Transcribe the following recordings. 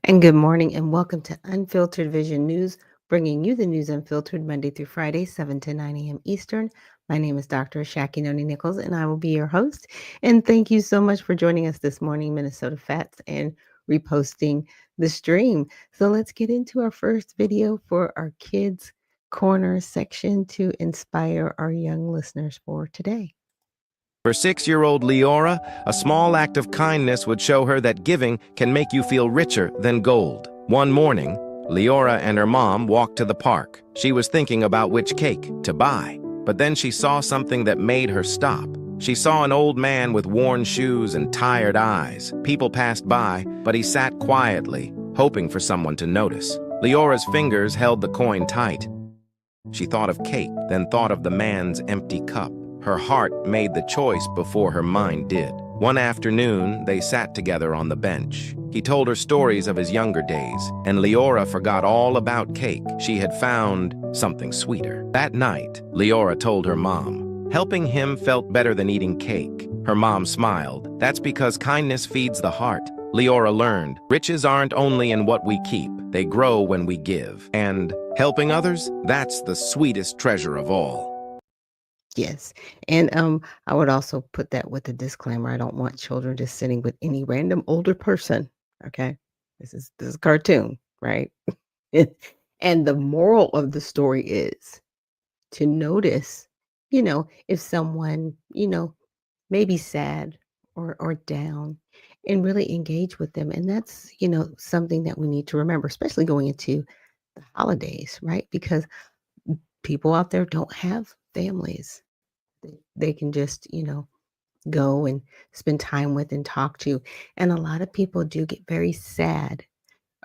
And good morning, and welcome to Unfiltered Vision News, bringing you the news unfiltered Monday through Friday, 7 to 9 a.m. Eastern. My name is Dr. Ashaki Noni Nichols, and I will be your host. And thank you so much for joining us this morning, Minnesota Fats, and reposting the stream. So let's get into our first video for our Kids Corner section to inspire our young listeners for today. For 6-year-old Leora, a small act of kindness would show her that giving can make you feel richer than gold. One morning, Leora and her mom walked to the park. She was thinking about which cake to buy. But then she saw something that made her stop. She saw an old man with worn shoes and tired eyes. People passed by, but he sat quietly, hoping for someone to notice. Leora's fingers held the coin tight. She thought of cake, then thought of the man's empty cup. Her heart made the choice before her mind did. One afternoon, they sat together on the bench. He told her stories of his younger days, and Leora forgot all about cake. She had found something sweeter. That night, Leora told her mom, helping him felt better than eating cake. Her mom smiled. That's because kindness feeds the heart. Leora learned, riches aren't only in what we keep, they grow when we give. And helping others, that's the sweetest treasure of all. Yes. And I would also put that with a disclaimer. I don't want children just sitting with any random older person. Okay. This is a cartoon, right? And the moral of the story is to notice, if someone, may be sad or down and really engage with them. And that's, something that we need to remember, especially going into the holidays, right? Because people out there don't have families they can just, go and spend time with and talk to. And a lot of people do get very sad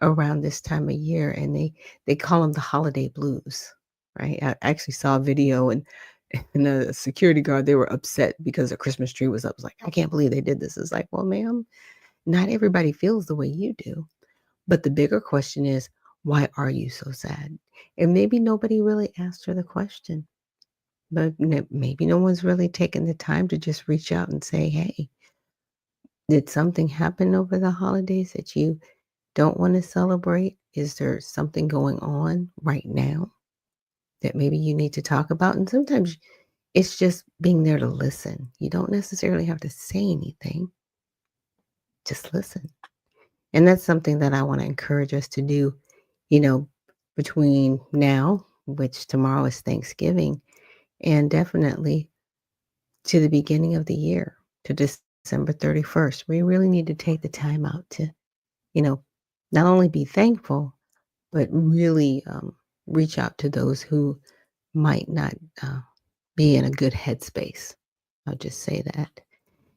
around this time of year and they call them the holiday blues, right? I actually saw a video and a security guard, they were upset because the Christmas tree was up. I was like, I can't believe they did this. It's like, well, ma'am, not everybody feels the way you do. But the bigger question is, why are you so sad? And maybe nobody really asked her the question. But maybe no one's really taken the time to just reach out and say, hey, did something happen over the holidays that you don't want to celebrate? Is there something going on right now that maybe you need to talk about? And sometimes it's just being there to listen. You don't necessarily have to say anything, just listen. And that's something that I want to encourage us to do, you know, between now, which tomorrow is Thanksgiving, and definitely to the beginning of the year, to December 31st. We really need to take the time out to, you know, not only be thankful, but really reach out to those who might not be in a good headspace. I'll just say that.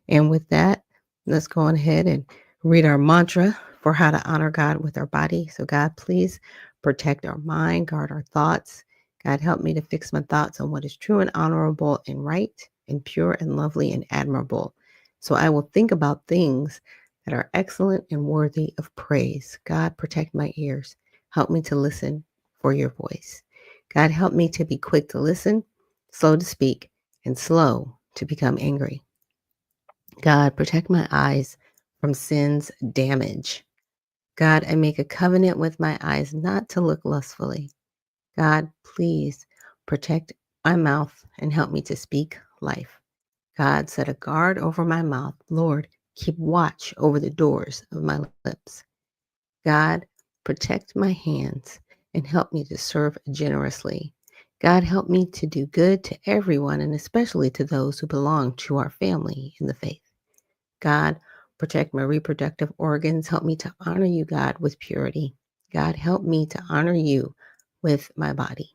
And with that, let's go on ahead and read our mantra for how to honor God with our body. So, God, please protect our mind, guard our thoughts. God, help me to fix my thoughts on what is true and honorable and right and pure and lovely and admirable. So I will think about things that are excellent and worthy of praise. God, protect my ears. Help me to listen for your voice. God, help me to be quick to listen, slow to speak, and slow to become angry. God, protect my eyes from sin's damage. God, I make a covenant with my eyes not to look lustfully. God, please protect my mouth and help me to speak life. God, set a guard over my mouth. Lord, keep watch over the doors of my lips. God, protect my hands and help me to serve generously. God, help me to do good to everyone and especially to those who belong to our family in the faith. God, protect my reproductive organs. Help me to honor you, God, with purity. God, help me to honor you with my body.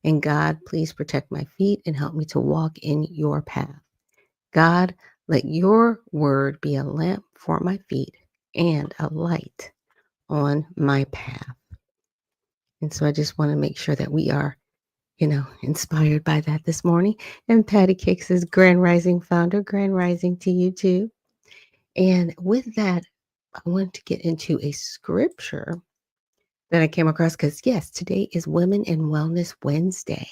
And God, please protect my feet and help me to walk in your path. God, let your word be a lamp for my feet and a light on my path. And so I just want to make sure that we are, inspired by that this morning. And Patty Cakes is Grand Rising founder. Grand Rising to you too. And with that, I want to get into a scripture that I came across because, yes, today is Women in Wellness Wednesday.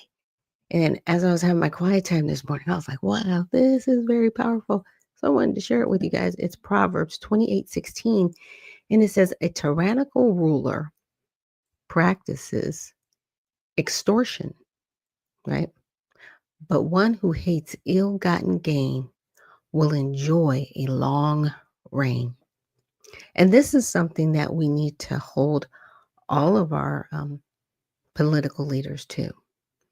And as I was having my quiet time this morning, I was like, wow, this is very powerful. So I wanted to share it with you guys. It's Proverbs 28:16. And it says a tyrannical ruler practices extortion, right? But one who hates ill gotten gain will enjoy a long reign. And this is something that we need to hold all of our political leaders to,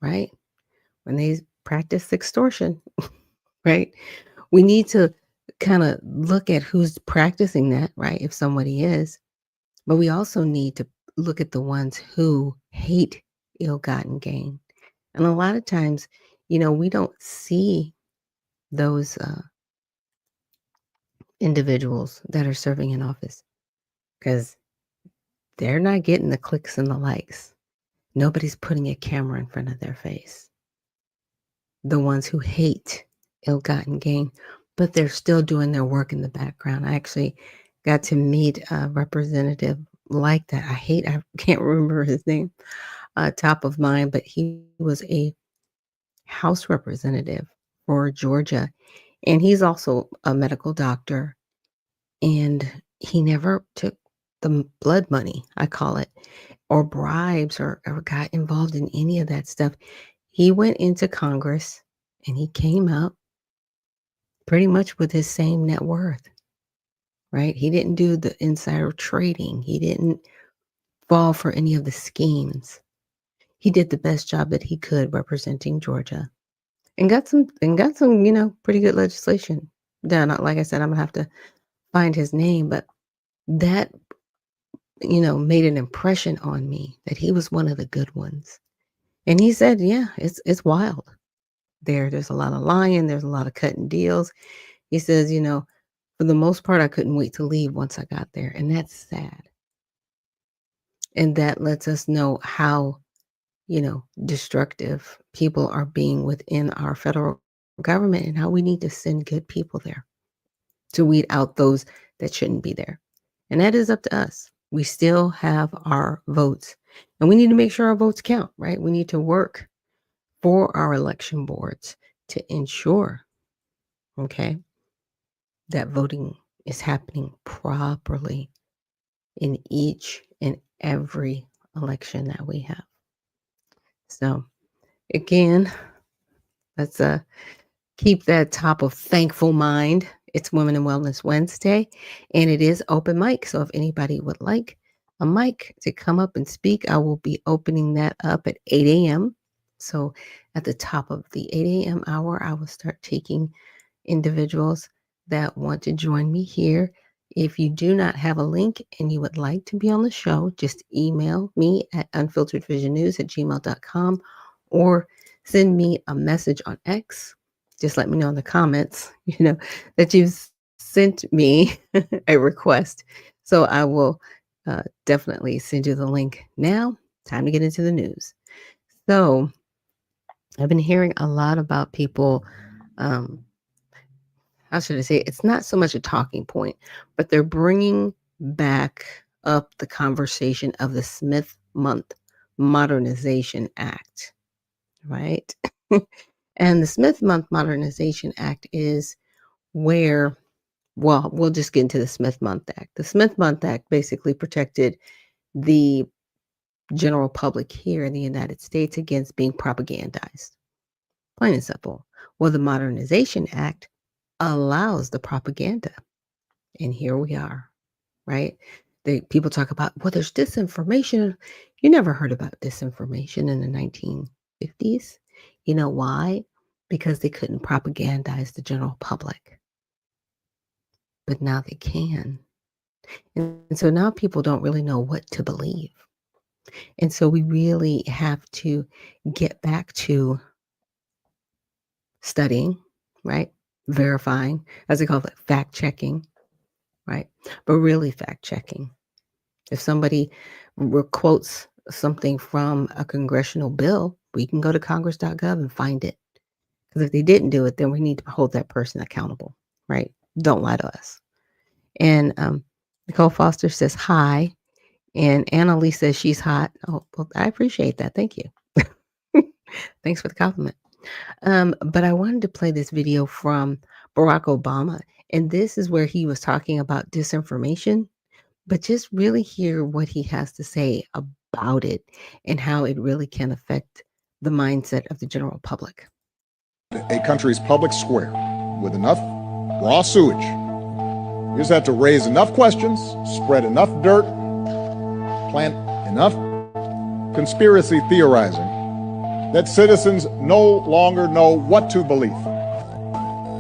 right? When they practice extortion, right? We need to kind of look at who's practicing that, right? If somebody is, but we also need to look at the ones who hate ill gotten gain. And a lot of times, we don't see those individuals that are serving in office because they're not getting the clicks and the likes. Nobody's putting a camera in front of their face. The ones who hate ill-gotten gain, but they're still doing their work in the background. I actually got to meet a representative like that. I can't remember his name, top of mind, but he was a House representative for Georgia, and he's also a medical doctor, and he never took the blood money, I call it, or bribes or got involved in any of that stuff. He went into Congress and he came out pretty much with his same net worth, right? He didn't do the insider trading. He didn't fall for any of the schemes. He did the best job that he could representing Georgia and got some, pretty good legislation done. Like I said, I'm gonna have to find his name, but that, made an impression on me that he was one of the good ones. And he said, yeah, it's wild there. There's a lot of lying, there's a lot of cutting deals. He says, for the most part, I couldn't wait to leave once I got there. And that's sad. And that lets us know how, destructive people are being within our federal government and how we need to send good people there to weed out those that shouldn't be there. And that is up to us. We still have our votes and we need to make sure our votes count, right? We need to work for our election boards to ensure, okay, that voting is happening properly in each and every election that we have. So, again, let's keep that top of thankful mind. It's Women in Wellness Wednesday, and it is open mic. So, if anybody would like a mic to come up and speak, I will be opening that up at 8 a.m. So, at the top of the 8 a.m. hour, I will start taking individuals that want to join me here. If you do not have a link and you would like to be on the show, just email me at unfilteredvisionnews@gmail.com or send me a message on X. Just let me know in the comments, that you've sent me a request. So I will definitely send you the link. Now, time to get into the news. So I've been hearing a lot about people um, how should I say it? It's not so much a talking point, but they're bringing back up the conversation of the Smith Month Modernization Act, right? And the Smith Month Modernization Act is where, well, we'll just get into the Smith Month Act. The Smith Month Act basically protected the general public here in the United States against being propagandized. Plain and simple. Well, the Modernization Act allows the propaganda. And here we are, right? People talk about, well, there's disinformation. You never heard about disinformation in the 1950s. You know why? Because they couldn't propagandize the general public. But now they can. And so now people don't really know what to believe. And so we really have to get back to studying, right? Verifying, as they call it, fact checking, right? But really fact checking. If somebody quotes something from a congressional bill, we can go to congress.gov and find it. Because if they didn't do it, then we need to hold that person accountable, right? Don't lie to us. And Nicole Foster says hi. And Annalise says she's hot. Oh, well, I appreciate that. Thank you. Thanks for the compliment. But I wanted to play this video from Barack Obama. And this is where he was talking about disinformation, but just really hear what he has to say about it and how it really can affect the mindset of the general public. A country's public square with enough raw sewage. You just have to raise enough questions, spread enough dirt, plant enough conspiracy theorizing that citizens no longer know what to believe.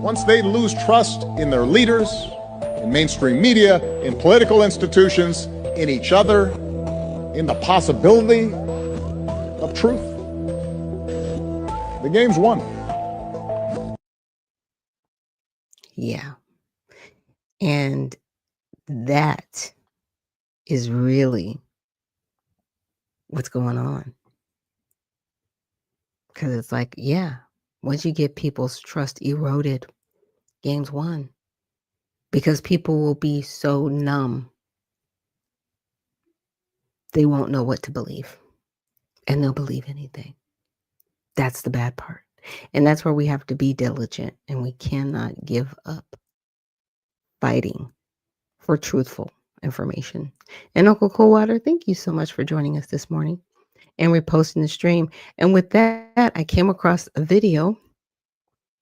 Once they lose trust in their leaders, in mainstream media, in political institutions, in each other, in the possibility of truth, the game's won. Yeah. And that is really what's going on. Because it's like, yeah, once you get people's trust eroded, game's won. Because people will be so numb, they won't know what to believe. And they'll believe anything. That's the bad part. And that's where we have to be diligent, and we cannot give up fighting for truthful information. And Uncle Coldwater, thank you so much for joining us this morning and reposting the stream. And with that, I came across a video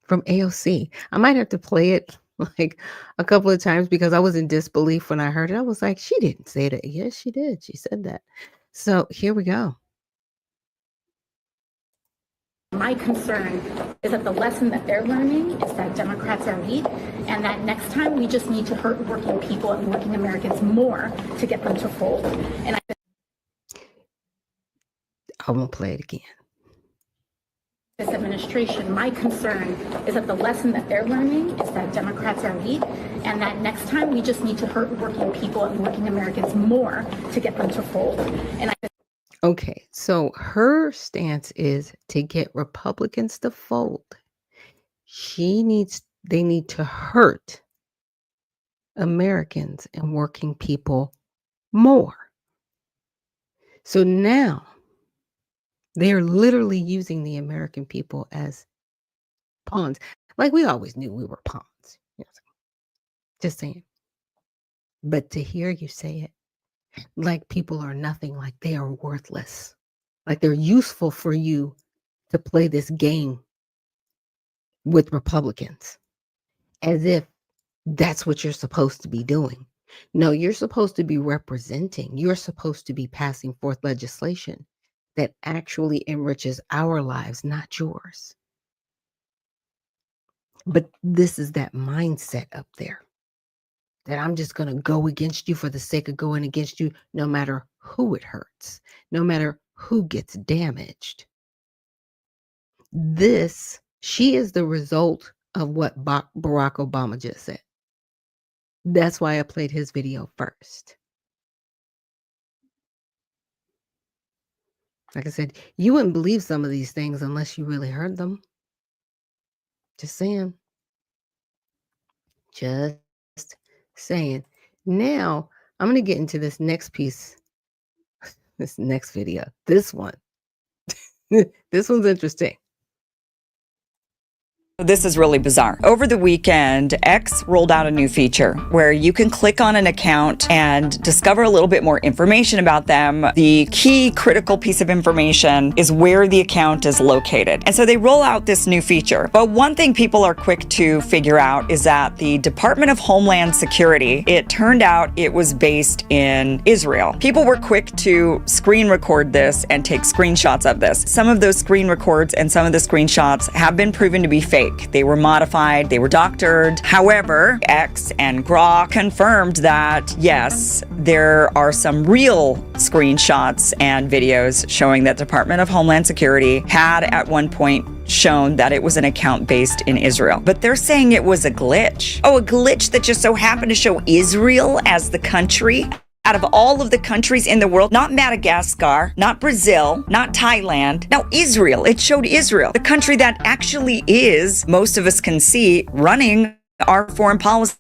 from AOC. I might have to play it like a couple of times because I was in disbelief when I heard it. I was like, she didn't say that. Yes, she did. She said that. So here we go. My concern is that the lesson that they're learning is that Democrats are weak, and that next time we just need to hurt working people and working Americans more to get them to fold. And I won't play it again. This administration, my concern is that the lesson that they're learning is that Democrats are weak, and that next time we just need to hurt working people and working Americans more to get them to fold. And Okay, so her stance is to get Republicans to fold. They need to hurt Americans and working people more. So now they're literally using the American people as pawns. Like we always knew we were pawns. Just saying. But to hear you say it, like people are nothing, like they are worthless, like they're useful for you to play this game with Republicans, as if that's what you're supposed to be doing. No, you're supposed to be representing, you're supposed to be passing forth legislation that actually enriches our lives, not yours. But this is that mindset up there, that I'm just going to go against you for the sake of going against you, no matter who it hurts, no matter who gets damaged. She is the result of what Barack Obama just said. That's why I played his video first. Like I said, you wouldn't believe some of these things unless you really heard them. Just saying. Just saying. Now, I'm going to get into this next piece, this next video. This one. This one's interesting. This is really bizarre. Over the weekend, X rolled out a new feature where you can click on an account and discover a little bit more information about them. The key critical piece of information is where the account is located. And so they roll out this new feature. But one thing people are quick to figure out is that the Department of Homeland Security, it turned out it was based in Israel. People were quick to screen record this and take screenshots of this. Some of those screen records and some of the screenshots have been proven to be fake. They were modified, they were doctored. However, X and Grok confirmed that, yes, there are some real screenshots and videos showing that Department of Homeland Security had at one point shown that it was an account based in Israel. But they're saying it was a glitch. Oh, a glitch that just so happened to show Israel as the country? Out of all of the countries in the world, not Madagascar, not Brazil, not Thailand, now Israel. It showed Israel, the country that actually is, most of us can see, running our foreign policy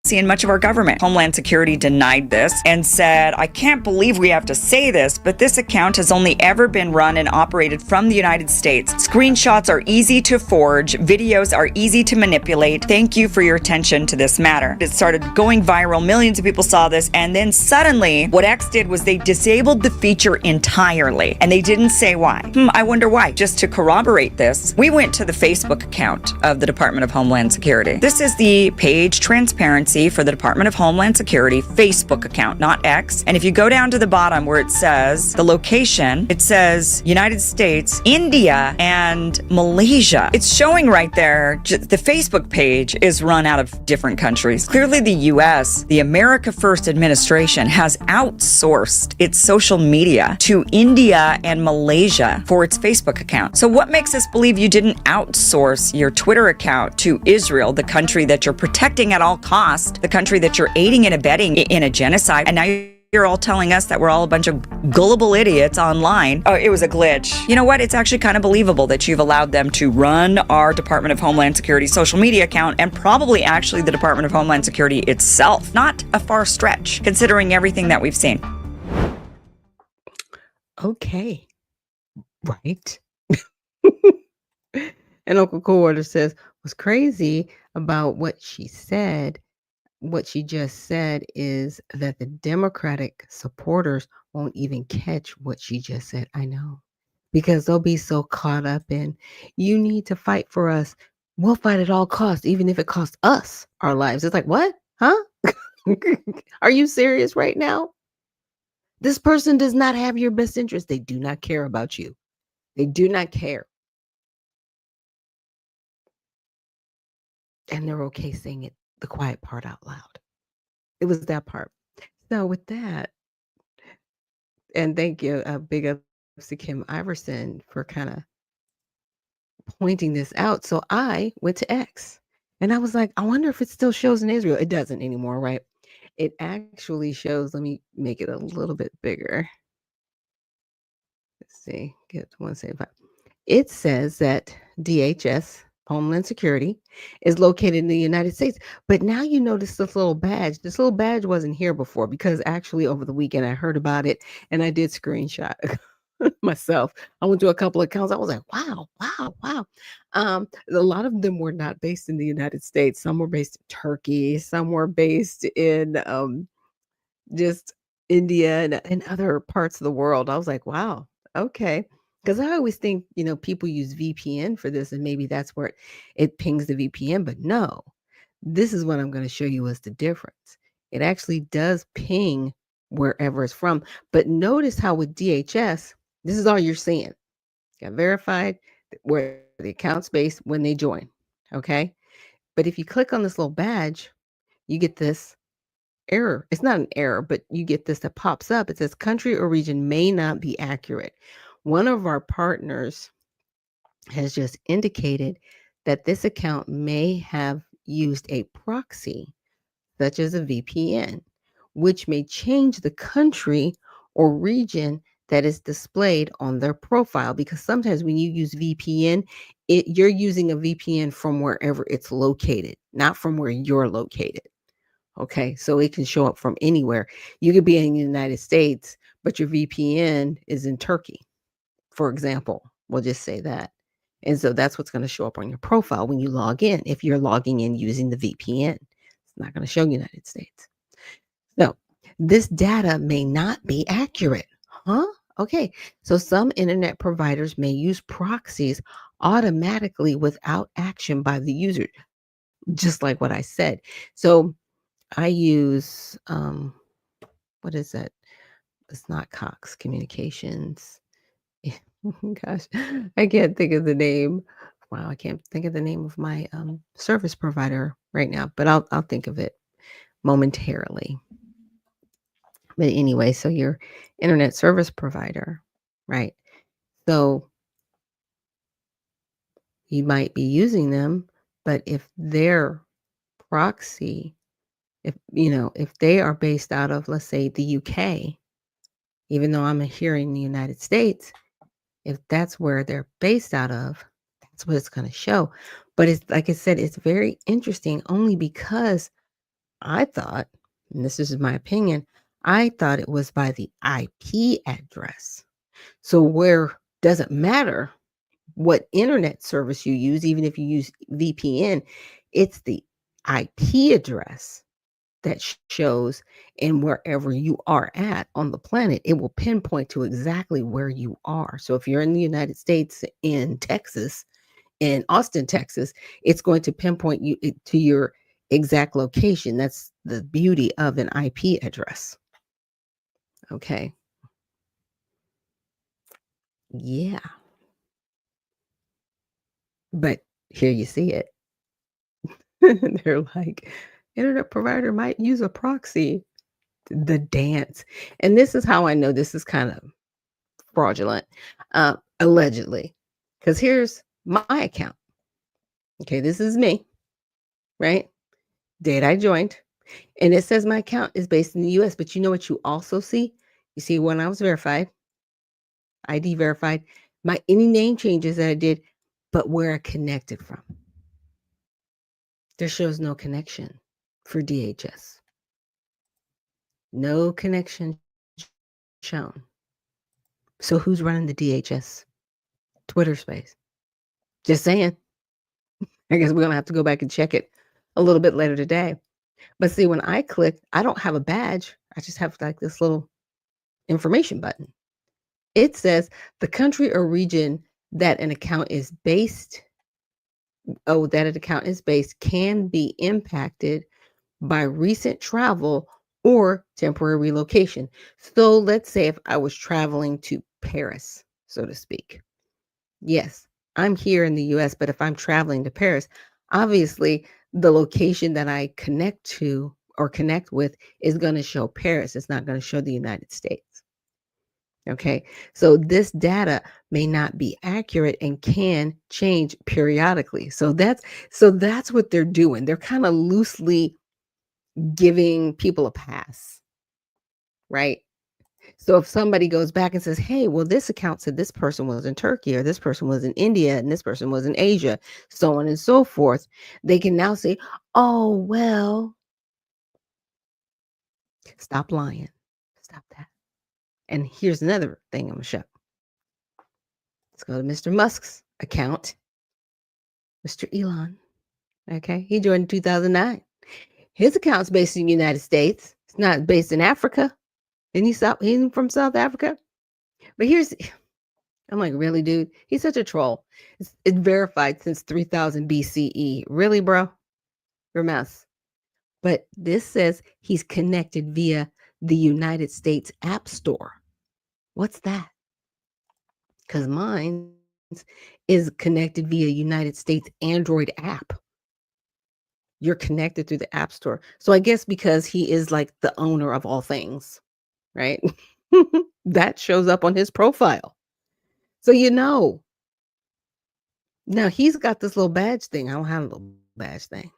in much of our government. Homeland Security denied this and said, I can't believe we have to say this, but this account has only ever been run and operated from the United States. Screenshots are easy to forge. Videos are easy to manipulate. Thank you for your attention to this matter. It started going viral. Millions of people saw this. And then suddenly what X did was they disabled the feature entirely. And they didn't say why. I wonder why. Just to corroborate this, we went to the Facebook account of the Department of Homeland Security. This is the page transparency for the Department of Homeland Security Facebook account, not X. And if you go down to the bottom where it says the location, it says United States, India, and Malaysia. It's showing right there, the Facebook page is run out of different countries. Clearly the US, the America First administration, has outsourced its social media to India and Malaysia for its Facebook account. So what makes us believe you didn't outsource your Twitter account to Israel, the country that you're protecting at all costs, the country that you're aiding and abetting in a genocide, and now you're all telling us that we're all a bunch of gullible idiots online? Oh, it was a glitch. You know what? It's actually kind of believable that you've allowed them to run our Department of Homeland Security social media account, and probably actually the Department of Homeland Security itself. Not a far stretch, considering everything that we've seen. Okay. Right. And Uncle Cold says, what's crazy about what she just said is that the Democratic supporters won't even catch what she just said. I know. Because they'll be so caught up in, you need to fight for us. We'll fight at all costs, even if it costs us our lives. It's like, what? Huh? Are you serious right now? This person does not have your best interest. They do not care about you. They do not care. And they're okay saying it, the quiet part out loud. It was that part. So with that, and thank you, big ups to Kim Iverson for kind of pointing this out. So I went to X and I was like, I wonder if it still shows in Israel. It doesn't anymore, right? It actually shows, let me make it a little bit bigger. Let's see, get 175. It says that DHS, Homeland Security, is located in the United States. But now you notice this little badge. This little badge wasn't here before, because actually over the weekend I heard about it and I did screenshot myself. I went to a couple of accounts. I was like, wow. A lot of them were not based in the United States. Some were based in Turkey. Some were based in just India and other parts of the world. I was like, wow, okay. Because I always think, people use VPN for this, and maybe that's where it pings the VPN. But no, this is what I'm going to show you is the difference. It actually does ping wherever it's from. But notice how with DHS, this is all you're seeing. Got verified where the account's based when they join. Okay. But if you click on this little badge, you get this error. It's not an error, but you get this that pops up. It says country or region may not be accurate. One of our partners has just indicated that this account may have used a proxy, such as a VPN, which may change the country or region that is displayed on their profile. Because sometimes when you use VPN, you're using a VPN from wherever it's located, not from where you're located. Okay, so it can show up from anywhere. You could be in the United States, but your VPN is in Turkey, for example. We'll just say that. And so that's what's going to show up on your profile when you log in. If you're logging in using the VPN, it's not going to show United States. So this data may not be accurate. Huh? Okay, so some internet providers may use proxies automatically without action by the user, just like what I said. So I use, what is that? It's not Cox Communications. Gosh, I can't think of the name. Wow, I can't think of the name of my service provider right now, but I'll think of it momentarily. But anyway, so your internet service provider, right? So you might be using them, but if their proxy, if they are based out of, let's say, the UK, even though I'm here in the United States, if that's where they're based out of, that's what it's going to show. But it's like I said, it's very interesting only because I thought, and this is my opinion, I thought it was by the IP address. So where doesn't matter what internet service you use, even if you use VPN, it's the IP address that shows, and wherever you are at on the planet, it will pinpoint to exactly where you are. So if you're in the United States, in Texas, in Austin, Texas, it's going to pinpoint you to your exact location. That's the beauty of an IP address. Okay. Yeah. But here you see it. They're like, internet provider might use a proxy. The dance. And this is how I know this is kind of fraudulent, allegedly. Because here's my account. Okay, this is me, right? Date I joined. And it says my account is based in the US. But you know what you also see? You see when I was verified, ID verified, my any name changes that I did, but where I connected from. There shows no connection for DHS. No connection shown. So who's running the DHS Twitter space? Just saying. I guess we're gonna have to go back and check it a little bit later today. But see, when I click, I don't have a badge. I just have like this little information button. It says the country or region that an account is based, can be impacted by recent travel or temporary relocation. So let's say if I was traveling to Paris, so to speak. Yes, I'm here in the US, but if I'm traveling to Paris, obviously the location that I connect to or connect with is going to show Paris. It's not going to show the United States. Okay. So this data may not be accurate and can change periodically. So that's what they're doing. They're kind of loosely giving people a pass, right? So if somebody goes back and says, hey, well, this account said this person was in Turkey or this person was in India and this person was in Asia, so on and so forth, they can now say, oh, well, stop lying. Stop that. And here's another thing I'm going to show. Let's go to Mr. Musk's account, Mr. Elon. Okay. He joined in 2009. His account's based in the United States. It's not based in Africa. And he's from South Africa. But I'm like, really, dude? He's such a troll. It's verified since 3000 BCE. Really, bro? You're a mess. But this says he's connected via the United States App Store. What's that? Because mine is connected via United States Android app. You're connected through the App Store. So I guess because he is like the owner of all things, right? That shows up on his profile. So now he's got this little badge thing. I don't have a little badge thing.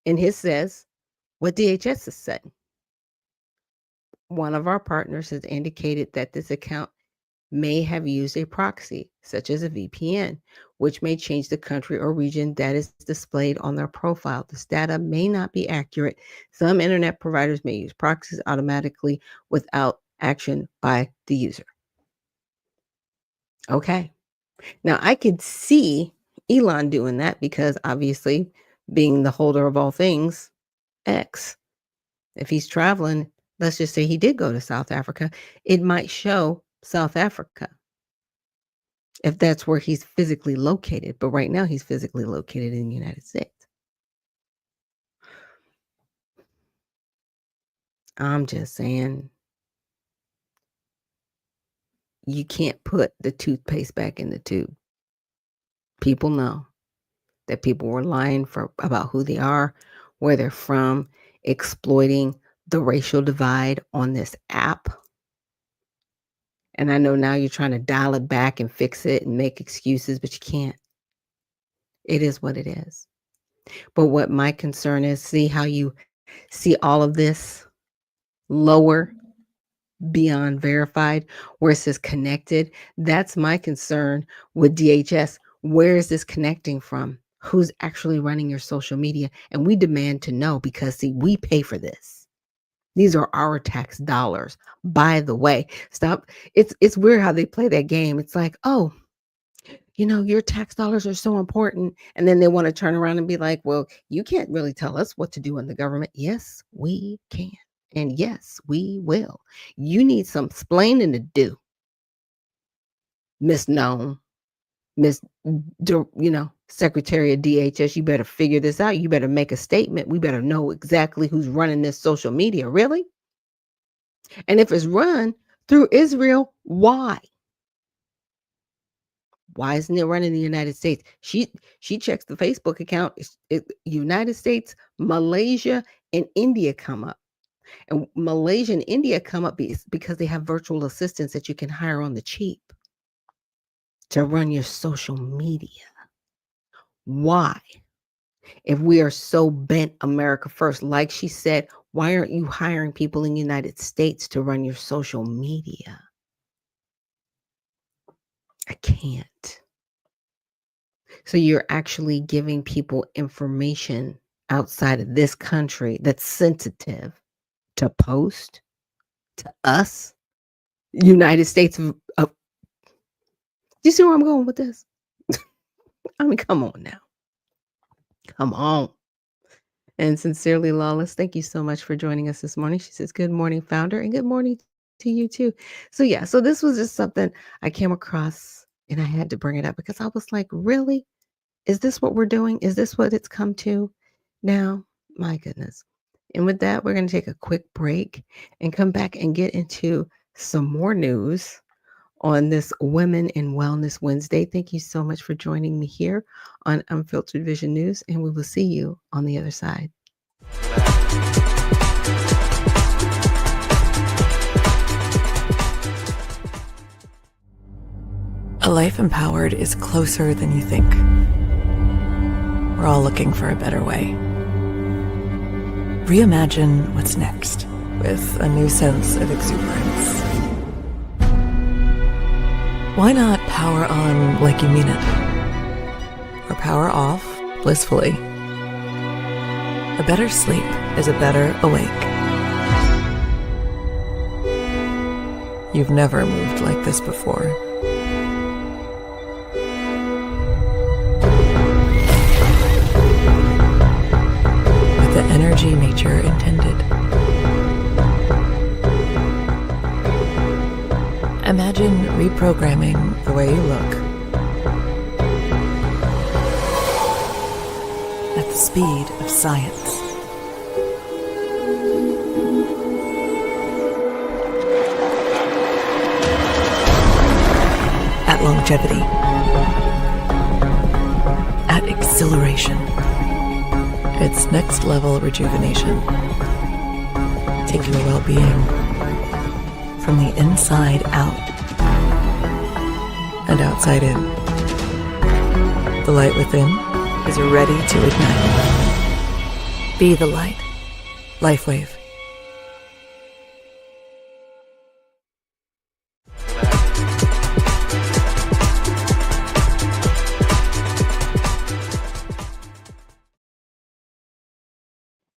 And his says what DHS is saying. One of our partners has indicated that this account may have used a proxy, such as a VPN, which may change the country or region that is displayed on their profile. This data may not be accurate. Some internet providers may use proxies automatically without action by the user. Okay. Now I could see Elon doing that because obviously being the holder of all things, X, if he's traveling, let's just say he did go to South Africa, it might show South Africa if that's where he's physically located. But right now he's physically located in the United States. I'm just saying, you can't put the toothpaste back in the tube. People know that people were lying about who they are, where they're from, exploiting the racial divide on this app. And I know now you're trying to dial it back and fix it and make excuses, but you can't. It is what it is. But what my concern is, see how you see all of this lower beyond verified, where it says connected? That's my concern with DHS. Where is this connecting from? who's actually running your social media. And we demand to know because, see, we pay for this. These are our tax dollars. By the way, stop. It's weird how they play that game. It's like, oh, your tax dollars are so important. And then they want to turn around and be like, well, you can't really tell us what to do in the government. Yes, we can. And yes, we will. You need some explaining to do, Miss Known, Miss, Secretary of DHS. You better figure this out. You better make a statement. We better know exactly who's running this social media. Really? And if it's run through Israel, why? Why isn't it running in the United States? She checks the Facebook account. United States, Malaysia, and India come up. And Malaysia and India come up because they have virtual assistants that you can hire on the cheap to run your social media. Why? If we are so bent America first, like she said, why aren't you hiring people in the United States to run your social media? I can't. So you're actually giving people information outside of this country that's sensitive to post to us, United States of. Do you see where I'm going with this? I mean, come on now. Come on. And Sincerely Lawless, thank you so much for joining us this morning. She says, good morning, founder, and good morning to you too. So this was just something I came across and I had to bring it up because I was like, really? Is this what we're doing? Is this what it's come to now? My goodness. And with that, we're going to take a quick break and come back and get into some more news on this Women in Wellness Wednesday. Thank you so much for joining me here on Unfiltered Vision News, and we will see you on the other side. A life empowered is closer than you think. We're all looking for a better way. Reimagine what's next with a new sense of exuberance. Why not power on like you mean it? Or power off blissfully? A better sleep is a better awake. You've never moved like this before. With the energy nature intended. Imagine reprogramming the way you look at the speed of science. At longevity. At exhilaration. It's next level rejuvenation. Taking your well-being from the inside out and outside in. The light within is ready to ignite. Be the light. LifeWave.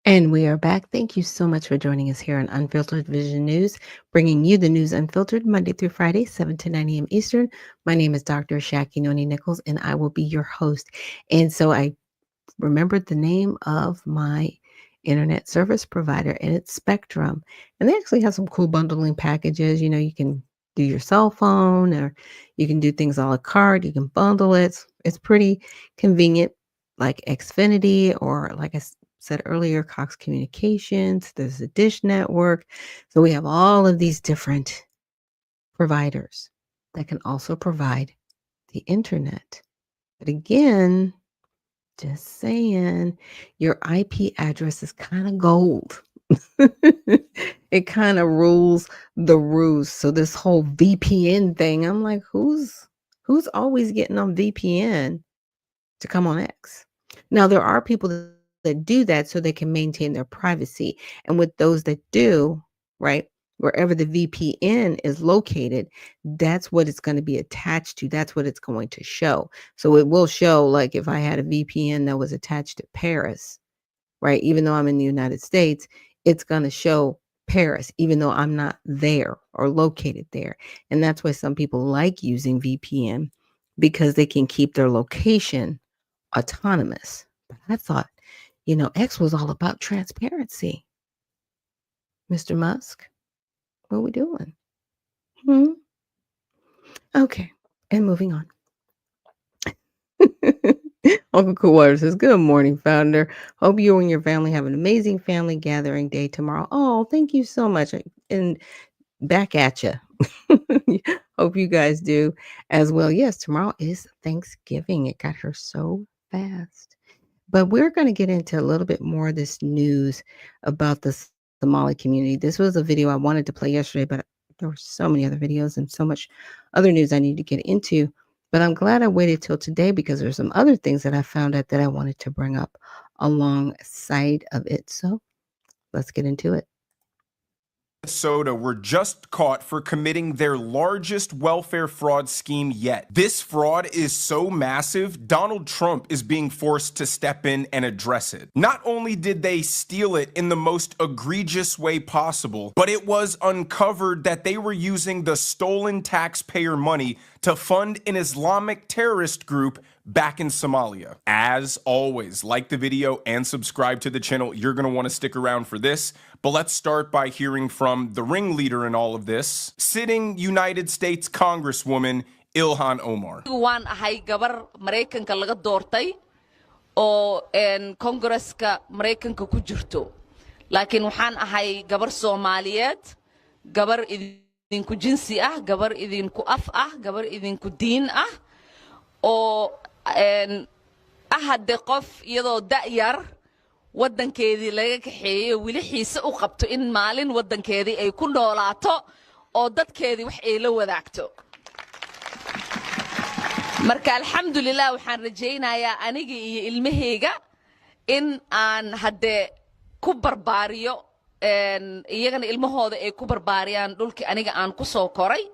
And we are back. Thank you so much for joining us here on Unfiltered Vision News, bringing you the news unfiltered Monday through Friday, 7 to 9 a.m. Eastern. My name is Dr. Ashaki Noni Nichols, and I will be your host. And so I remembered the name of my internet service provider, and it's Spectrum. And they actually have some cool bundling packages. You can do your cell phone, or you can do things a la carte. You can bundle it. It's pretty convenient, like Xfinity, or like I said earlier, Cox Communications. There's a Dish Network. So we have all of these different providers that can also provide the internet. But again, just saying, your IP address is kind of gold. It kind of rules the roost. So this whole VPN thing, I'm like, who's always getting on VPN to come on X? Now, there are people that do that so they can maintain their privacy. And with those that do, right, wherever the VPN is located, that's what it's going to be attached to. That's what it's going to show. So it will show, like, if I had a VPN that was attached to Paris, right? Even though I'm in the United States, it's going to show Paris, even though I'm not there or located there. And that's why some people like using VPN, because they can keep their location autonomous. But I thought, X was all about transparency. Mr. Musk, what are we doing? Okay, and moving on. Uncle Kawada says, good morning, founder. Hope you and your family have an amazing family gathering day tomorrow. Oh, thank you so much. And back at you. Hope you guys do as well. Yes, tomorrow is Thanksgiving. It got here so fast. But we're going to get into a little bit more of this news about the Somali community. This was a video I wanted to play yesterday, but there were so many other videos and so much other news I need to get into. But I'm glad I waited till today, because there's some other things that I found out that I wanted to bring up alongside of it. So let's get into it. Minnesota were just caught for committing their largest welfare fraud scheme yet. This fraud is so massive, Donald Trump is being forced to step in and address it. Not only did they steal it in the most egregious way possible, but it was uncovered that they were using the stolen taxpayer money to fund an Islamic terrorist group back in Somalia. As always, like the video and subscribe to the channel. You're going to want to stick around for this. But let's start by hearing from the ringleader in all of this, sitting United States Congresswoman Ilhan Omar. Waan ahay gabar Mareykanka laga doortay oo Congress-ka Mareykanka ku jirto. Laakiin waxaan ahay gabar Soomaaliyeed, gabar idinku jinsi ah, gabar idinku af ah, gabar idinku diin ah, oo hadde qof iyadoo da'yar waddankeedii laga kaxeeyay wili xiise u qabto in maalin waddankeedii ay ku noolaato oo dadkeedii wax ay la wadaagto. Marka alxamdulillah waxaan rajaynayaa aniga iyo ilmahayga in aan hadde ku barbaariyo iyagana ilmahooda ay ku barbaariyaan dhulkii aniga aan ku soo koray.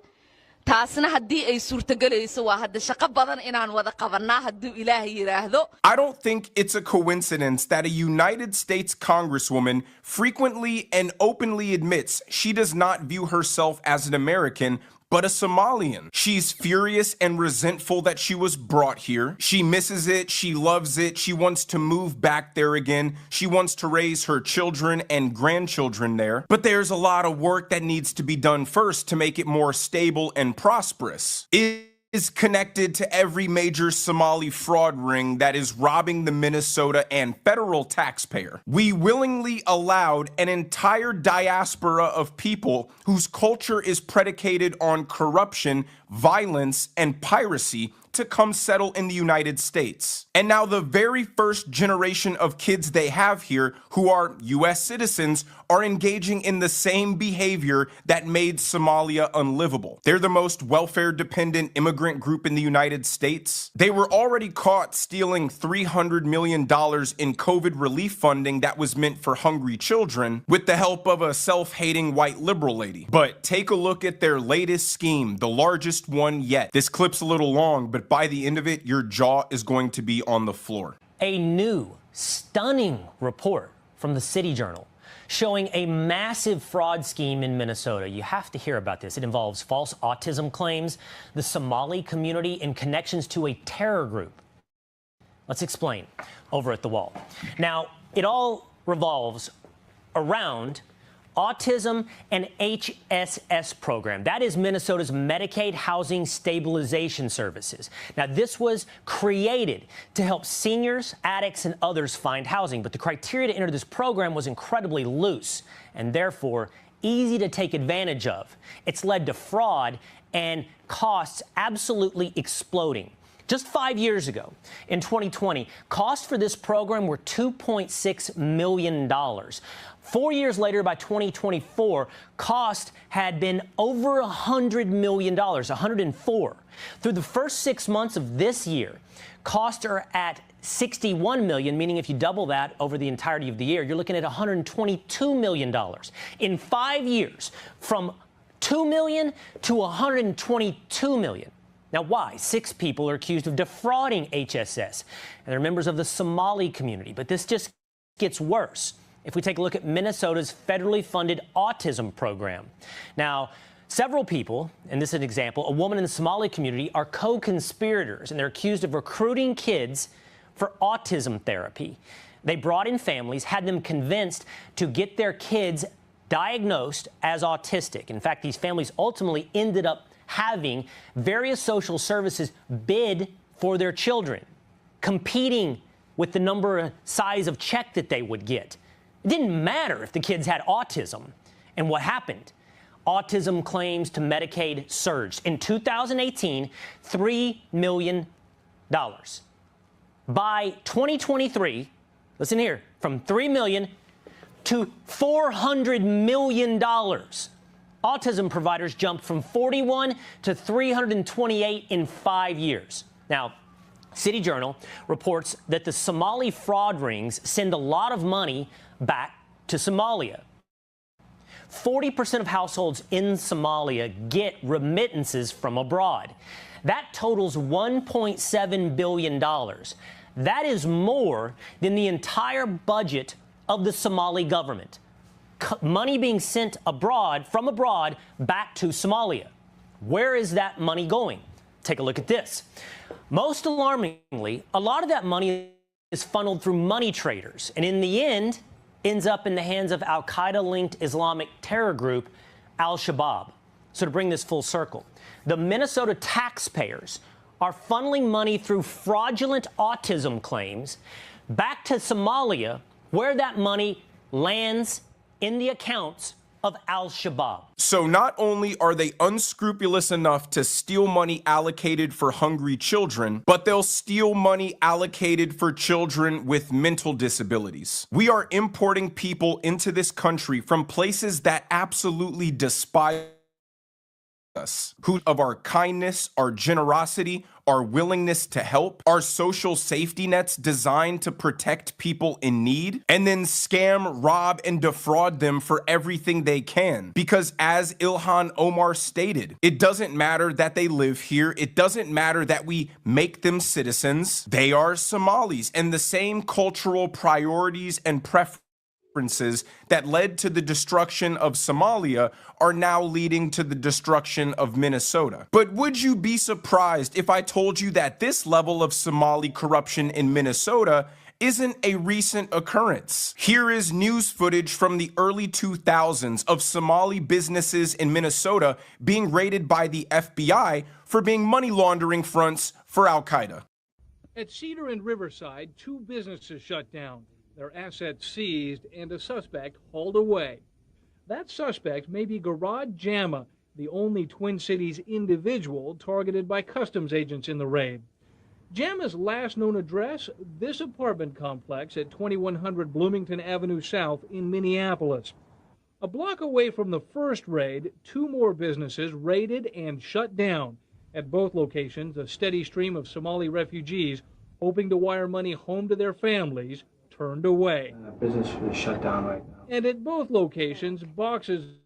taasna haddii ay suurtagelayso waa hadda shaqo badan inaan wada qabanaa hadduu Ilaahay yiraahdo. I don't think it's a coincidence that a United States Congresswoman frequently and openly admits she does not view herself as an American, but a Somalian. She's furious and resentful that she was brought here. She misses it. She loves it. She wants to move back there again. She wants to raise her children and grandchildren there. But there's a lot of work that needs to be done first to make it more stable and prosperous. It is connected to every major Somali fraud ring that is robbing the Minnesota and federal taxpayer. We willingly allowed an entire diaspora of people whose culture is predicated on corruption, violence, and piracy to come settle in the United States. And now the very first generation of kids they have here who are US citizens are engaging in the same behavior that made Somalia unlivable. They're the most welfare-dependent immigrant group in the United States. They were already caught stealing $300 million in COVID relief funding that was meant for hungry children with the help of a self-hating white liberal lady. But take a look at their latest scheme, the largest one yet. This clip's a little long, but by the end of it, your jaw is going to be on the floor. A new, stunning report from the City Journal showing a massive fraud scheme in Minnesota. You have to hear about this. It involves false autism claims, the Somali community, and connections to a terror group. Let's explain over at The Wall. Now, it all revolves around Autism and HSS program. That is Minnesota's Medicaid Housing Stabilization Services. Now, this was created to help seniors, addicts, and others find housing. But the criteria to enter this program was incredibly loose and therefore easy to take advantage of. It's led to fraud and costs absolutely exploding. Just 5 years ago, in 2020, costs for this program were $2.6 million. 4 years later, by 2024, cost had been over $100 million, 104. Through the first 6 months of this year, costs are at $61 million, meaning if you double that over the entirety of the year, you're looking at $122 million. In 5 years, from $2 million to $122 million. Now, why? 6 people are accused of defrauding HSS, and they're members of the Somali community. But this just gets worse if we take a look at Minnesota's federally funded autism program. Now, several people, and this is an example, a woman in the Somali community, are co-conspirators, and they're accused of recruiting kids for autism therapy. They brought in families, had them convinced to get their kids diagnosed as autistic. In fact, these families ultimately ended up having various social services bid for their children, competing with the number and size of check that they would get. It didn't matter if the kids had autism. And what happened? Autism claims to Medicaid surged. In 2018, $3 million. By 2023, listen here, from $3 million to $400 million. Autism providers jumped from 41 to 328 in 5 years. Now, City Journal reports that the Somali fraud rings send a lot of money back to Somalia. 40% of households in Somalia get remittances from abroad. That totals $1.7 billion. That is more than the entire budget of the Somali government. Money being sent abroad, from abroad, back to Somalia. Where is that money going? Take a look at this. Most alarmingly, a lot of that money is funneled through money traders, and in the end, ends up in the hands of al-Qaeda-linked Islamic terror group Al-Shabaab. So to bring this full circle, the Minnesota taxpayers are funneling money through fraudulent autism claims back to Somalia, where that money lands in the accounts of Al-Shabaab. So not only are they unscrupulous enough to steal money allocated for hungry children, but they'll steal money allocated for children with mental disabilities. We are importing people into this country from places that absolutely despise us, who of our kindness, our generosity, our willingness to help, our social safety nets designed to protect people in need, and then scam, rob, and defraud them for everything they can. Because as Ilhan Omar stated, it doesn't matter that they live here. It doesn't matter that we make them citizens. They are Somalis, and the same cultural priorities and preferences that led to the destruction of Somalia are now leading to the destruction of Minnesota. But would you be surprised if I told you that this level of Somali corruption in Minnesota isn't a recent occurrence? Here is news footage from the early 2000s of Somali businesses in Minnesota being raided by the FBI for being money laundering fronts for Al-Qaeda. At Cedar and Riverside, 2 businesses shut down, their assets seized, and a suspect hauled away. That suspect may be Garad Jama, the only Twin Cities individual targeted by customs agents in the raid. Jama's last known address, this apartment complex at 2100 Bloomington Avenue South in Minneapolis. A block away from the first raid, 2 more businesses raided and shut down. At both locations, a steady stream of Somali refugees hoping to wire money home to their families turned away. Business is shut down right now. And at both locations, boxes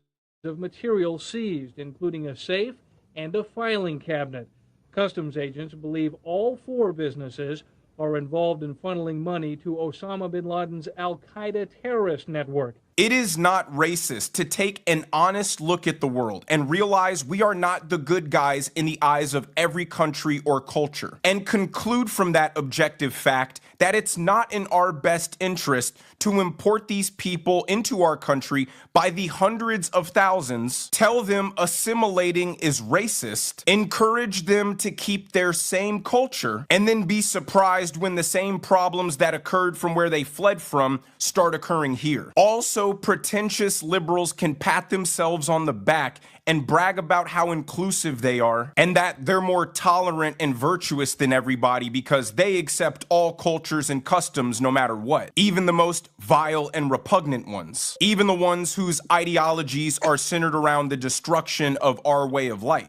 of material seized, including a safe and a filing cabinet. Customs agents believe all 4 businesses are involved in funneling money to Osama bin Laden's al-Qaeda terrorist network. It is not racist to take an honest look at the world and realize we are not the good guys in the eyes of every country or culture, and conclude from that objective fact that it's not in our best interest to import these people into our country by the hundreds of thousands, tell them assimilating is racist, encourage them to keep their same culture, and then be surprised when the same problems that occurred from where they fled from start occurring here. Also, so pretentious liberals can pat themselves on the back and brag about how inclusive they are and that they're more tolerant and virtuous than everybody because they accept all cultures and customs no matter what, even the most vile and repugnant ones, even the ones whose ideologies are centered around the destruction of our way of life.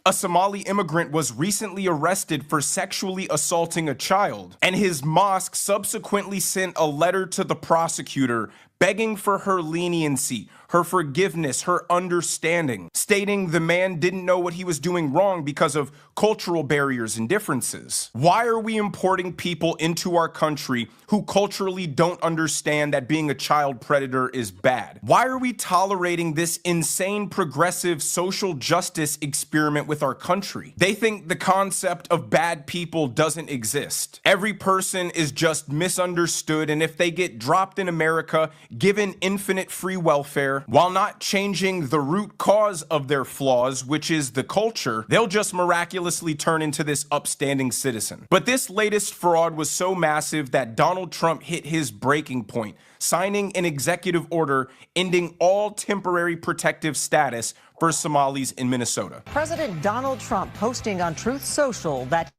A Somali immigrant was recently arrested for sexually assaulting a child, and his mosque subsequently sent a letter to the prosecutor begging for her leniency, her forgiveness, her understanding, stating the man didn't know what he was doing wrong because of cultural barriers and differences. Why are we importing people into our country who culturally don't understand that being a child predator is bad? Why are we tolerating this insane progressive social justice experiment with our country? They think the concept of bad people doesn't exist. Every person is just misunderstood, and if they get dropped in America, given infinite free welfare, while not changing the root cause of their flaws, which is the culture, they'll just miraculously turn into this upstanding citizen. But this latest fraud was so massive that Donald Trump hit his breaking point, signing an executive order ending all temporary protective status for Somalis in Minnesota. President Donald Trump posting on Truth Social that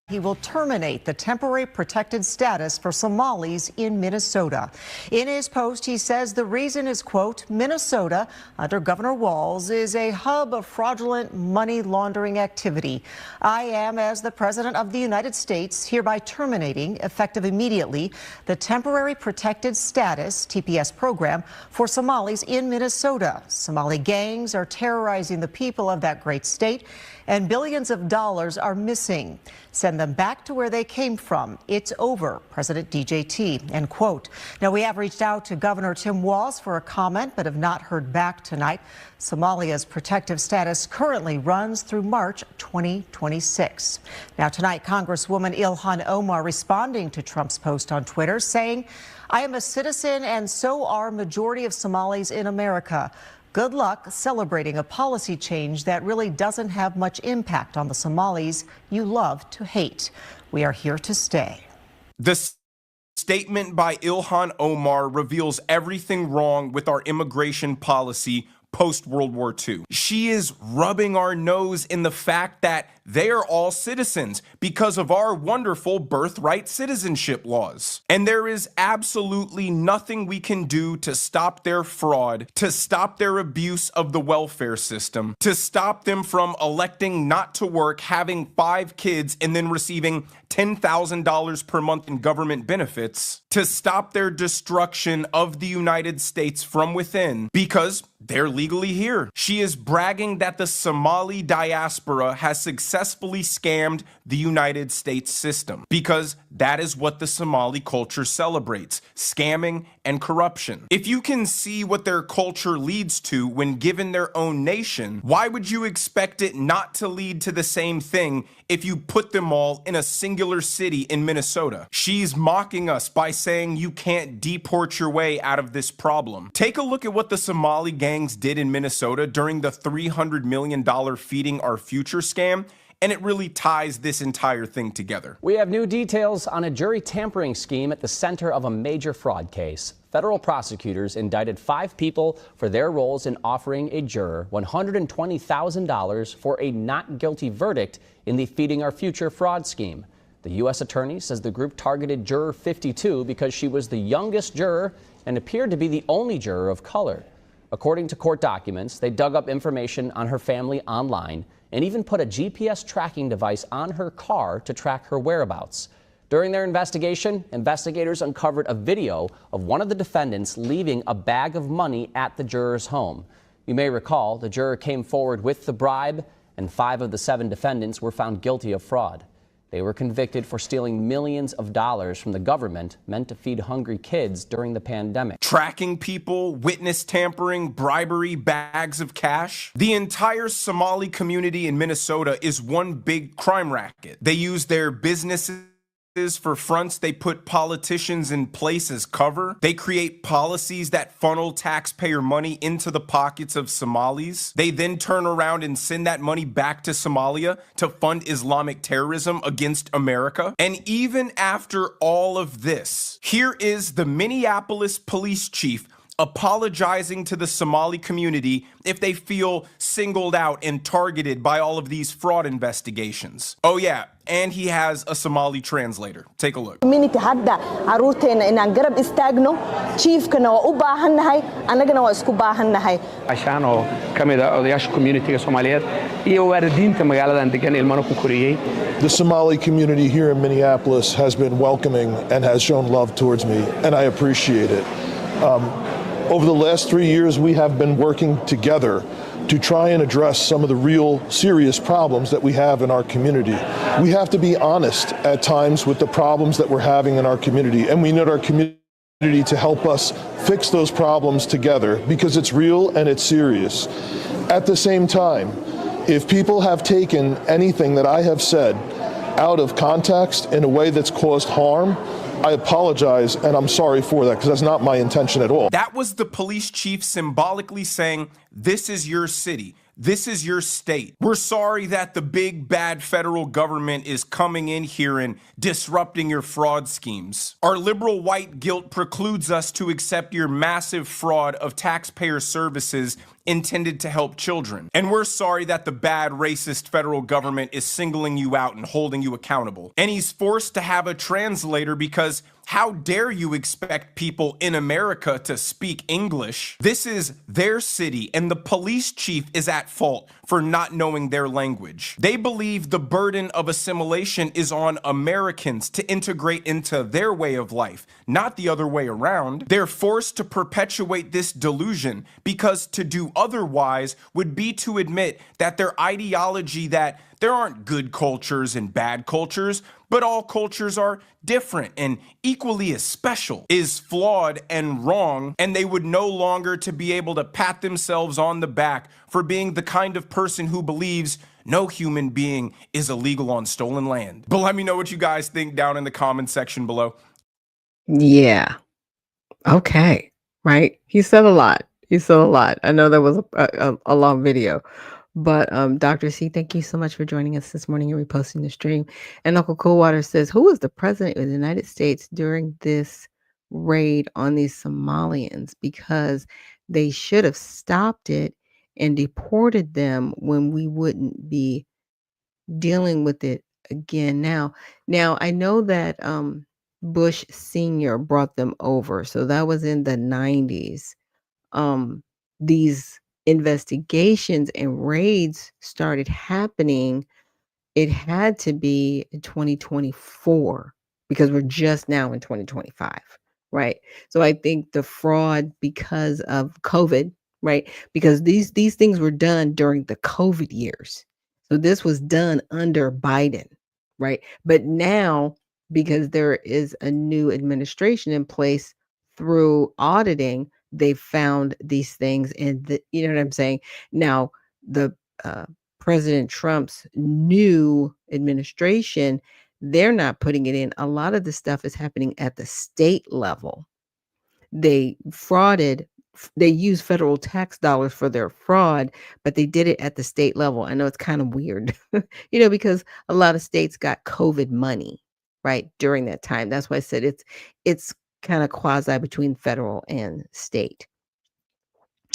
he will terminate the temporary protected status for Somalis in Minnesota. In his post, he says the reason is, quote, Minnesota, under Governor Walz, is a hub of fraudulent money laundering activity. I am, as the President of the United States, hereby terminating, effective immediately, the temporary protected status, TPS program, for Somalis in Minnesota. Somali gangs are terrorizing the people of that great state, and billions of dollars are missing. Send them back to where they came from. It's over, President DJT, end quote. Now, we have reached out to Governor Tim Walz for a comment, but have not heard back tonight. Somalia's protective status currently runs through March 2026. Now, tonight, Congresswoman Ilhan Omar responding to Trump's post on Twitter, saying, I am a citizen and so are majority of Somalis in America. Good luck celebrating a policy change that really doesn't have much impact on the Somalis you love to hate. We are here to stay. The statement by Ilhan Omar reveals everything wrong with our immigration policy post-World War II. She is rubbing our nose in the fact that they are all citizens because of our wonderful birthright citizenship laws. And there is absolutely nothing we can do to stop their fraud, to stop their abuse of the welfare system, to stop them from electing not to work, having 5 kids, and then receiving $10,000 per month in government benefits, to stop their destruction of the United States from within because they're legally here. She is bragging that the Somali diaspora has successfully scammed the United States system because that is what the Somali culture celebrates, scamming and corruption. If you can see what their culture leads to when given their own nation, why would you expect it not to lead to the same thing if you put them all in a singular city in Minnesota? She's mocking us by saying you can't deport your way out of this problem. Take a look at what the Somali gangs did in Minnesota during the $300 million Feeding Our Future scam, and it really ties this entire thing together. We have new details on a jury tampering scheme at the center of a major fraud case. Federal prosecutors indicted 5 people for their roles in offering a juror $120,000 for a not guilty verdict in the Feeding Our Future fraud scheme. The U.S. attorney says the group targeted juror 52 because she was the youngest juror and appeared to be the only juror of color. According to court documents, they dug up information on her family online and even put a GPS tracking device on her car to track her whereabouts. During their investigation, investigators uncovered a video of one of the defendants leaving a bag of money at the juror's home. You may recall the juror came forward with the bribe, and 5 of the 7 defendants were found guilty of fraud. They were convicted for stealing millions of dollars from the government meant to feed hungry kids during the pandemic. Tracking people, witness tampering, bribery, bags of cash. The entire Somali community in Minnesota is one big crime racket. They use their businesses for fronts. They put politicians in place as cover. They create policies that funnel taxpayer money into the pockets of Somalis. They then turn around and send that money back to Somalia to fund Islamic terrorism against America. And even after all of this, here is the Minneapolis police chief apologizing to the Somali community if they feel singled out and targeted by all of these fraud investigations. Oh yeah, and he has a Somali translator. Take a look. community hadda caruurteena inaan garab istaagno chiefkana waa u baahannahay annagana waa isku baahannahay cashaan oo ka mid ah odayaasha communityga Soomaaliyeed iyo waalidiinta magaaladan degan ilmana ku koriyay. The Somali community here in Minneapolis has been welcoming and has shown love towards me, and I appreciate it. Over the last 3 years, we have been working together to try and address some of the real serious problems that we have in our community. We have to be honest at times with the problems that we're having in our community, and we need our community to help us fix those problems together because it's real and it's serious. At the same time, if people have taken anything that I have said out of context in a way that's caused harm, I apologize, and I'm sorry for that, because that's not my intention at all. That was the police chief symbolically saying, this is your city. This is your state. We're sorry that the big bad federal government is coming in here and disrupting your fraud schemes. Our liberal white guilt precludes us to accept your massive fraud of taxpayer services intended to help children. And we're sorry that the bad racist federal government is singling you out and holding you accountable. And he's forced to have a translator because how dare you expect people in America to speak English? This is their city, and the police chief is at fault for not knowing their language. They believe the burden of assimilation is on Americans to integrate into their way of life, not the other way around. They're forced to perpetuate this delusion because to do otherwise would be to admit that their ideology that there aren't good cultures and bad cultures, but all cultures are different and equally as special, is flawed and wrong, and they would no longer to be able to pat themselves on the back for being the kind of person who believes no human being is illegal on stolen land. But let me know what you guys think down in the comment section below. Yeah. Okay. Right. He said a lot. He said a lot. I know that was a long video. But Dr. C, thank you so much for joining us this morning and reposting the stream. And Uncle Coldwater says, who was the president of the United States during this raid on these Somalians? Because they should have stopped it and deported them when we wouldn't be dealing with it again. Now I know that Bush Sr. brought them over. So that was in the 90s. These investigations and raids started happening, it had to be in 2024 because we're just now in 2025, right? So I think the fraud because of COVID, right? Because these things were done during the COVID years. So this was done under Biden, right? But now, because there is a new administration in place through auditing, they found these things, and you know what I'm saying? Now, the President Trump's new administration, they're not putting it in. A lot of the stuff is happening at the state level. They frauded, they used federal tax dollars for their fraud, but they did it at the state level. I know it's kind of weird, because a lot of states got COVID money, right, during that time. That's why I said it's kind of quasi between federal and state.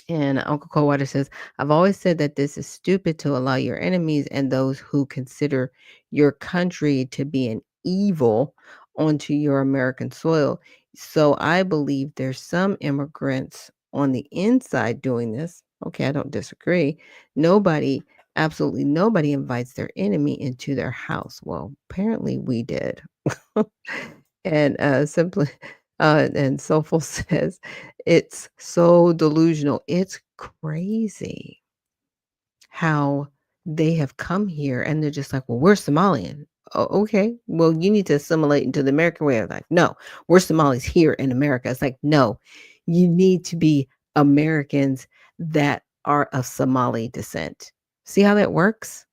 And Uncle Coldwater says, I've always said that this is stupid to allow your enemies and those who consider your country to be an evil onto your American soil. So I believe there's some immigrants on the inside doing this. Okay, I don't disagree. Absolutely nobody invites their enemy into their house. Well, apparently we did. And simply and Soulful says, it's so delusional. It's crazy how they have come here and they're just like, well, we're Somalian. Oh, okay, well, you need to assimilate into the American way of life. No, we're Somalis here in America. It's like, no, you need to be Americans that are of Somali descent. See how that works?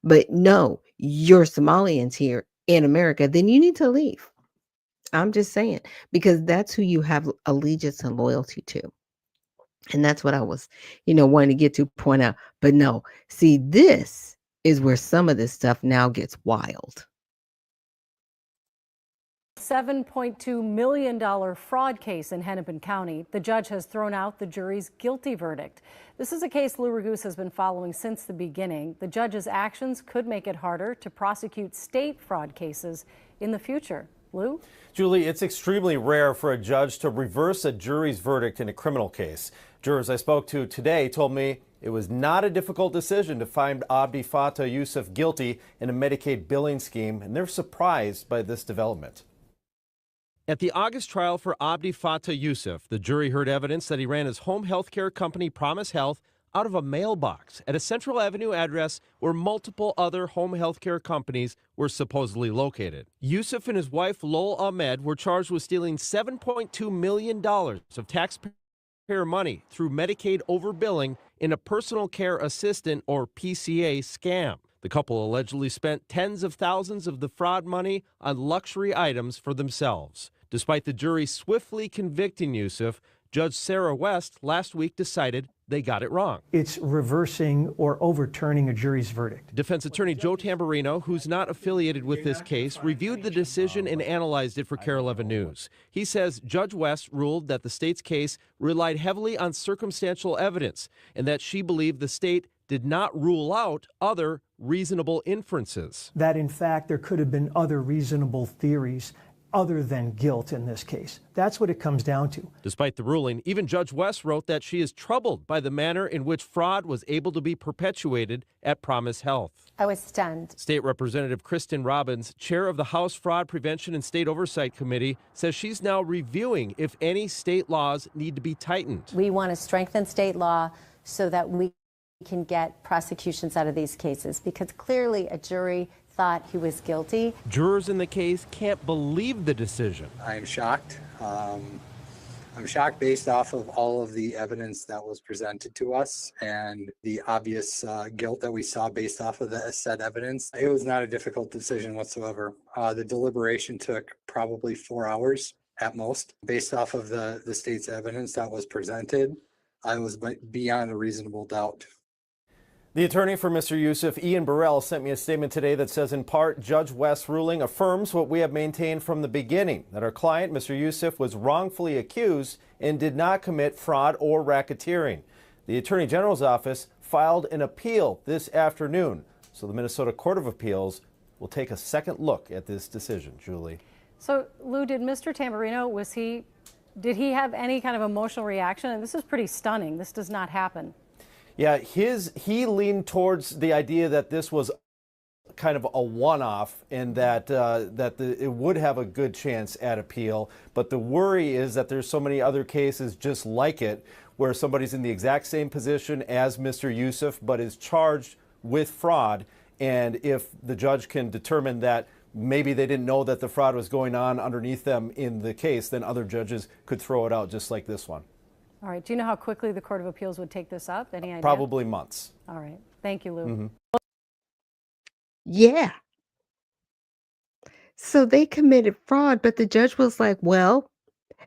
But no, you're Somalians here in America, then you need to leave. I'm just saying, because that's who you have allegiance and loyalty to. And that's what I was, wanting to get to point out. But no, see, this is where some of this stuff now gets wild. $7.2 million fraud case in Hennepin County. The judge has thrown out the jury's guilty verdict. This is a case Lou Raguse has been following since the beginning. The judge's actions could make it harder to prosecute state fraud cases in the future. Lou? Julie, it's extremely rare for a judge to reverse a jury's verdict in a criminal case. Jurors I spoke to today told me it was not a difficult decision to find Abdi Fattah Yusuf guilty in a Medicaid billing scheme, and they're surprised by this development. At the August trial for Abdi Fattah Yusuf, the jury heard evidence that he ran his home health care company, Promise Health, out of a mailbox at a Central Avenue address where multiple other home health care companies were supposedly located. Yusuf and his wife, Lol Ahmed, were charged with stealing $7.2 million of taxpayer money through Medicaid overbilling in a personal care assistant, or PCA, scam. The couple allegedly spent tens of thousands of the fraud money on luxury items for themselves. Despite the jury swiftly convicting Yusuf, Judge Sarah West last week decided they got it wrong. It's reversing or overturning a jury's verdict. Defense attorney Joe Tamburino, who's not affiliated with this case, reviewed the decision and analyzed it for KARE 11 News. He says Judge West ruled that the state's case relied heavily on circumstantial evidence and that she believed the state did not rule out other reasonable inferences. That, in fact, there could have been other reasonable theories other than guilt in this case. That's what it comes down to. Despite the ruling, even Judge West wrote that she is troubled by the manner in which fraud was able to be perpetuated at Promise Health. I was stunned. State Representative Kristen Robbins, chair of the House Fraud Prevention and State Oversight Committee, says she's now reviewing if any state laws need to be tightened. We want to strengthen state law so that we can get prosecutions out of these cases, because clearly a jury thought he was guilty. Jurors in the case can't believe the decision. I am shocked. I'm shocked based off of all of the evidence that was presented to us and the obvious guilt that we saw based off of the said evidence. It was not a difficult decision whatsoever. The deliberation took probably 4 hours at most. Based off of the state's evidence that was presented, I was beyond a reasonable doubt. The attorney for Mr. Yusuf, Ian Burrell, sent me a statement today that says, in part, Judge West's ruling affirms what we have maintained from the beginning, that our client, Mr. Yusuf, was wrongfully accused and did not commit fraud or racketeering. The Attorney General's office filed an appeal this afternoon, so the Minnesota Court of Appeals will take a second look at this decision. Julie. So, Lou, did Mr. Tamburino, did he have any kind of emotional reaction? And this is pretty stunning. This does not happen. Yeah, he leaned towards the idea that this was kind of a one-off and that it would have a good chance at appeal. But the worry is that there's so many other cases just like it where somebody's in the exact same position as Mr. Yusuf but is charged with fraud. And if the judge can determine that maybe they didn't know that the fraud was going on underneath them in the case, then other judges could throw it out just like this one. All right. Do you know how quickly the Court of Appeals would take this up? Any idea? Probably months. All right. Thank you, Lou. Mm-hmm. Yeah. So they committed fraud, but the judge was like, well,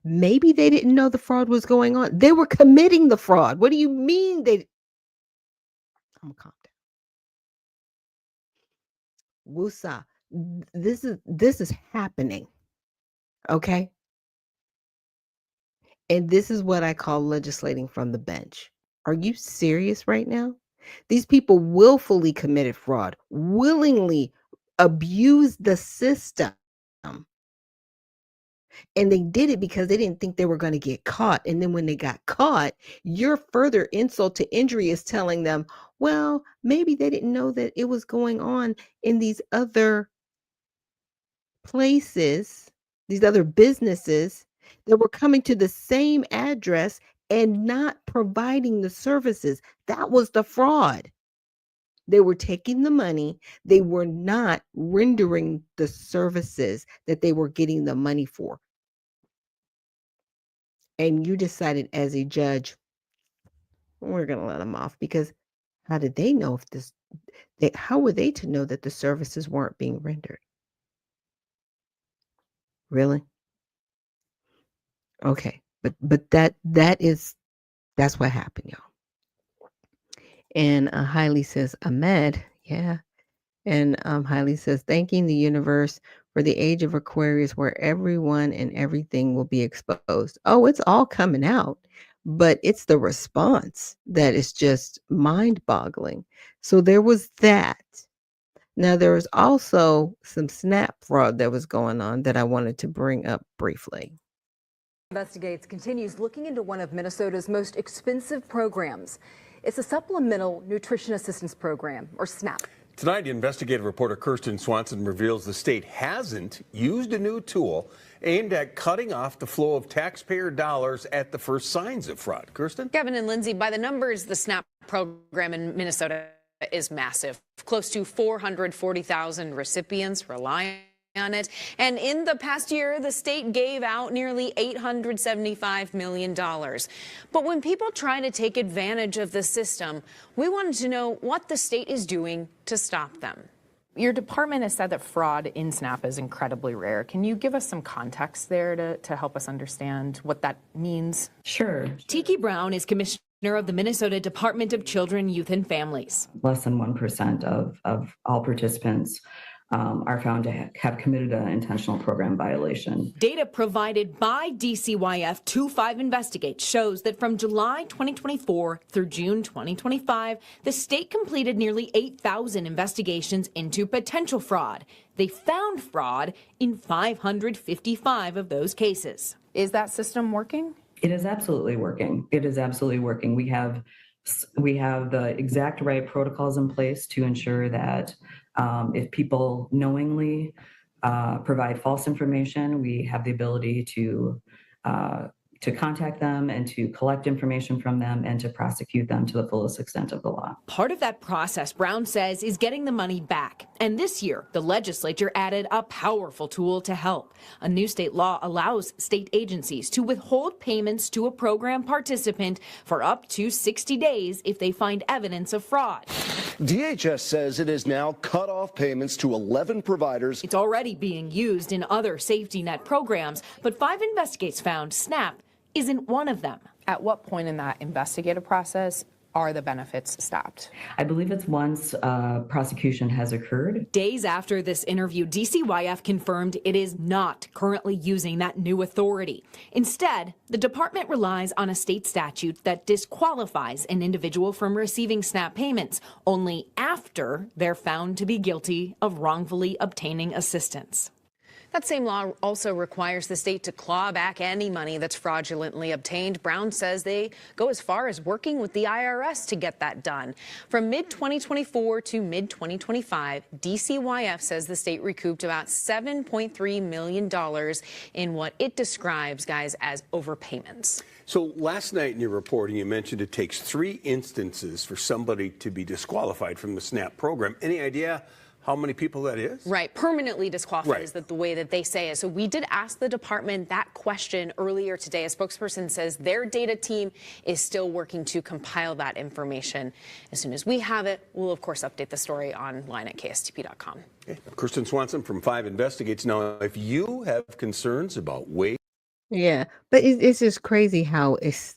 maybe they didn't know the fraud was going on. They were committing the fraud. What do you mean they... I'm going to calm down. Wusa, this is happening. Okay? And this is what I call legislating from the bench. Are you serious right now? These people willfully committed fraud, willingly abused the system. And they did it because they didn't think they were going to get caught. And then when they got caught, your further insult to injury is telling them, well, maybe they didn't know that it was going on in these other places, these other businesses that were coming to the same address and not providing the services. That was the fraud. They were taking the money. They were not rendering the services that they were getting the money for. And you decided as a judge, we're going to let them off, because how did they know how were they to know that the services weren't being rendered? Really? Okay, but that's what happened, y'all. And Hailey says, Ahmed, yeah. And Hailey says, thanking the universe for the age of Aquarius where everyone and everything will be exposed. Oh, it's all coming out, but it's the response that is just mind-boggling. So there was that. Now, there was also some SNAP fraud that was going on that I wanted to bring up briefly. Investigates continues looking into one of Minnesota's most expensive programs. It's a Supplemental Nutrition Assistance Program, or SNAP. Tonight, investigative reporter Kirsten Swanson reveals the state hasn't used a new tool aimed at cutting off the flow of taxpayer dollars at the first signs of fraud. Kirsten? Kevin and Lindsay, by the numbers, the SNAP program in Minnesota is massive. Close to 440,000 recipients rely on it. And in the past year, the state gave out nearly $875 million. But when people try to take advantage of the system, we wanted to know what the state is doing to stop them. Your department has said that fraud in SNAP is incredibly rare. Can you give us some context there to help us understand what that means? Sure. Tiki Brown is commissioner of the Minnesota Department of Children, Youth, and Families. Less than 1% of all participants are found to have committed an intentional program violation. Data provided by DCYF 25 Investigate shows that from July 2024 through June 2025, the state completed nearly 8,000 investigations into potential fraud. They found fraud in 555 of those cases. Is that system working? It is absolutely working. It is absolutely working. We have the exact right protocols in place to ensure that if people knowingly provide false information, we have the ability to contact them and to collect information from them and to prosecute them to the fullest extent of the law. Part of that process, Brown says, is getting the money back. And this year, the legislature added a powerful tool to help. A new state law allows state agencies to withhold payments to a program participant for up to 60 days if they find evidence of fraud. DHS says it has now cut off payments to 11 providers. It's already being used in other safety net programs, but 5 Investigates found SNAP isn't one of them. At what point in that investigative process are the benefits stopped? I believe it's once prosecution has occurred. Days after this interview, DCYF confirmed it is not currently using that new authority. Instead, the department relies on a state statute that disqualifies an individual from receiving SNAP payments only after they're found to be guilty of wrongfully obtaining assistance. That same law also requires the state to claw back any money that's fraudulently obtained. Brown says they go as far as working with the IRS to get that done. From mid-2024 to mid-2025, DCYF says the state recouped about $7.3 million in what it describes, guys, as overpayments. So last night in your reporting, you mentioned it takes 3 instances for somebody to be disqualified from the SNAP program. Any idea how many people that is? Right, permanently disqualified Right. is the way that they say it. So we did ask the department that question earlier today. A spokesperson says their data team is still working to compile that information. As soon as we have it, we'll of course update the story online at kstp.com. Okay. Kirsten Swanson from 5 Investigates. Now, if you have concerns about weight, Yeah, but it's just crazy how it's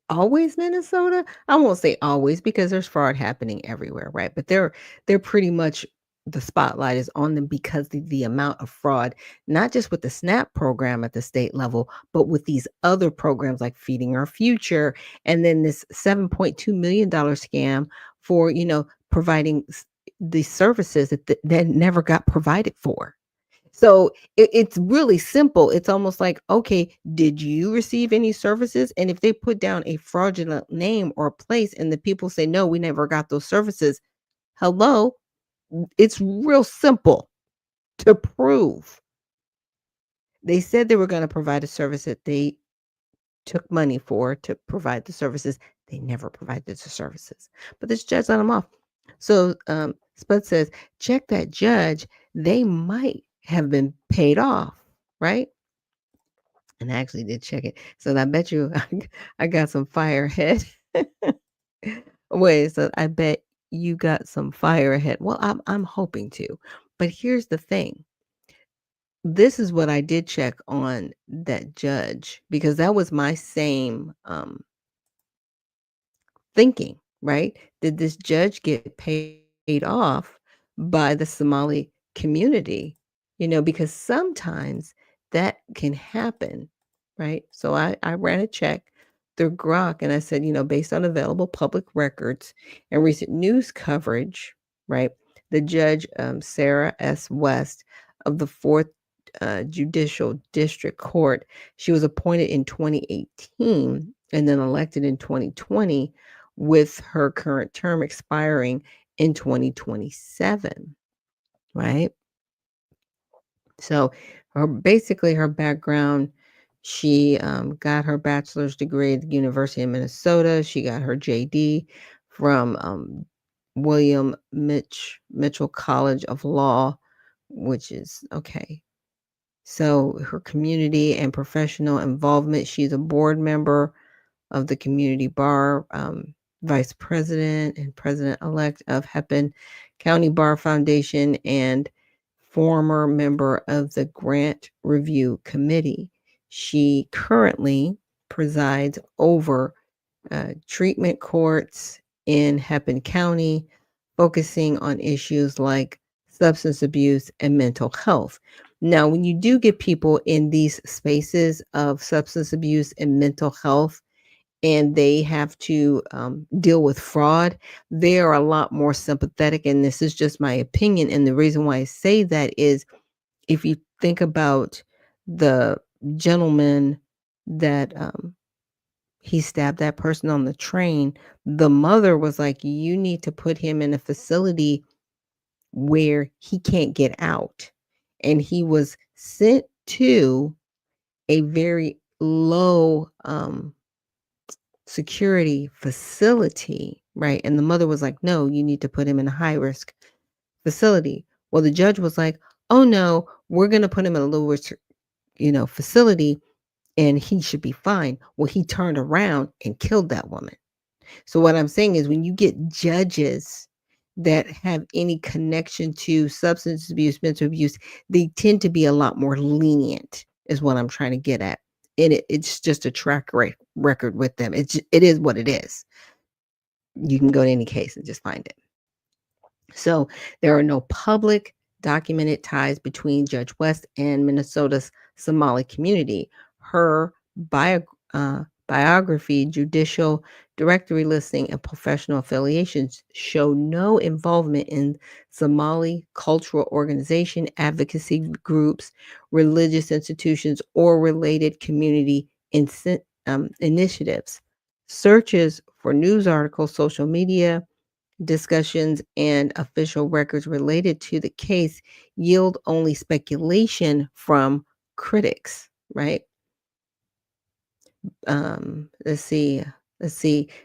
always Minnesota. I won't say always because there's fraud happening everywhere, right? But they're pretty much the spotlight is on them because the amount of fraud, not just with the SNAP program at the state level, but with these other programs like Feeding Our Future, and then this $7.2 million scam for, providing these services that never got provided for. So it's really simple. It's almost like, okay, did you receive any services? And if they put down a fraudulent name or place and the people say, no, we never got those services, hello, it's real simple to prove. They said they were going to provide a service that they took money for to provide the services. They never provided the services, but this judge let them off. So Spud says, check that judge. They might have been paid off, right? And I actually did check it. So I bet you I got some fire ahead. Wait, so I bet you got some fire ahead. Well, I'm hoping to. But here's the thing. This is what I did check on that judge because that was my same thinking, right? Did this judge get paid off by the Somali community because sometimes that can happen, right? So I ran a check through Grok and I said, based on available public records and recent news coverage, right? The judge, Sarah S. West of the Fourth Judicial District Court, she was appointed in 2018 and then elected in 2020 with her current term expiring in 2027, right? So her background, she got her bachelor's degree at the University of Minnesota. She got her JD from William Mitchell College of Law, which is okay. So her community and professional involvement, she's a board member of the community bar, vice president and president-elect of Hepburn County Bar Foundation, and former member of the Grant Review Committee. She currently presides over treatment courts in Hepburn County, focusing on issues like substance abuse and mental health. Now, when you do get people in these spaces of substance abuse and mental health, and they have to deal with fraud, they are a lot more sympathetic. And this is just my opinion. And the reason why I say that is if you think about the gentleman that he stabbed that person on the train, the mother was like, you need to put him in a facility where he can't get out. And he was sent to a very low security facility, right? And the mother was like, no, you need to put him in a high risk facility. Well, the judge was like, oh no, we're going to put him in a low risk, facility and he should be fine. Well, he turned around and killed that woman. So what I'm saying is when you get judges that have any connection to substance abuse, mental abuse, they tend to be a lot more lenient is what I'm trying to get at. And it's just a track record with them. It is what it is. You can go to any case and just find it. So there are no public documented ties between Judge West and Minnesota's Somali community. Her biography, judicial directory listing, and professional affiliations show no involvement in Somali cultural organization, advocacy groups, religious institutions, or related community initiatives. Searches for news articles, social media discussions, and official records related to the case yield only speculation from critics, right? Let's see.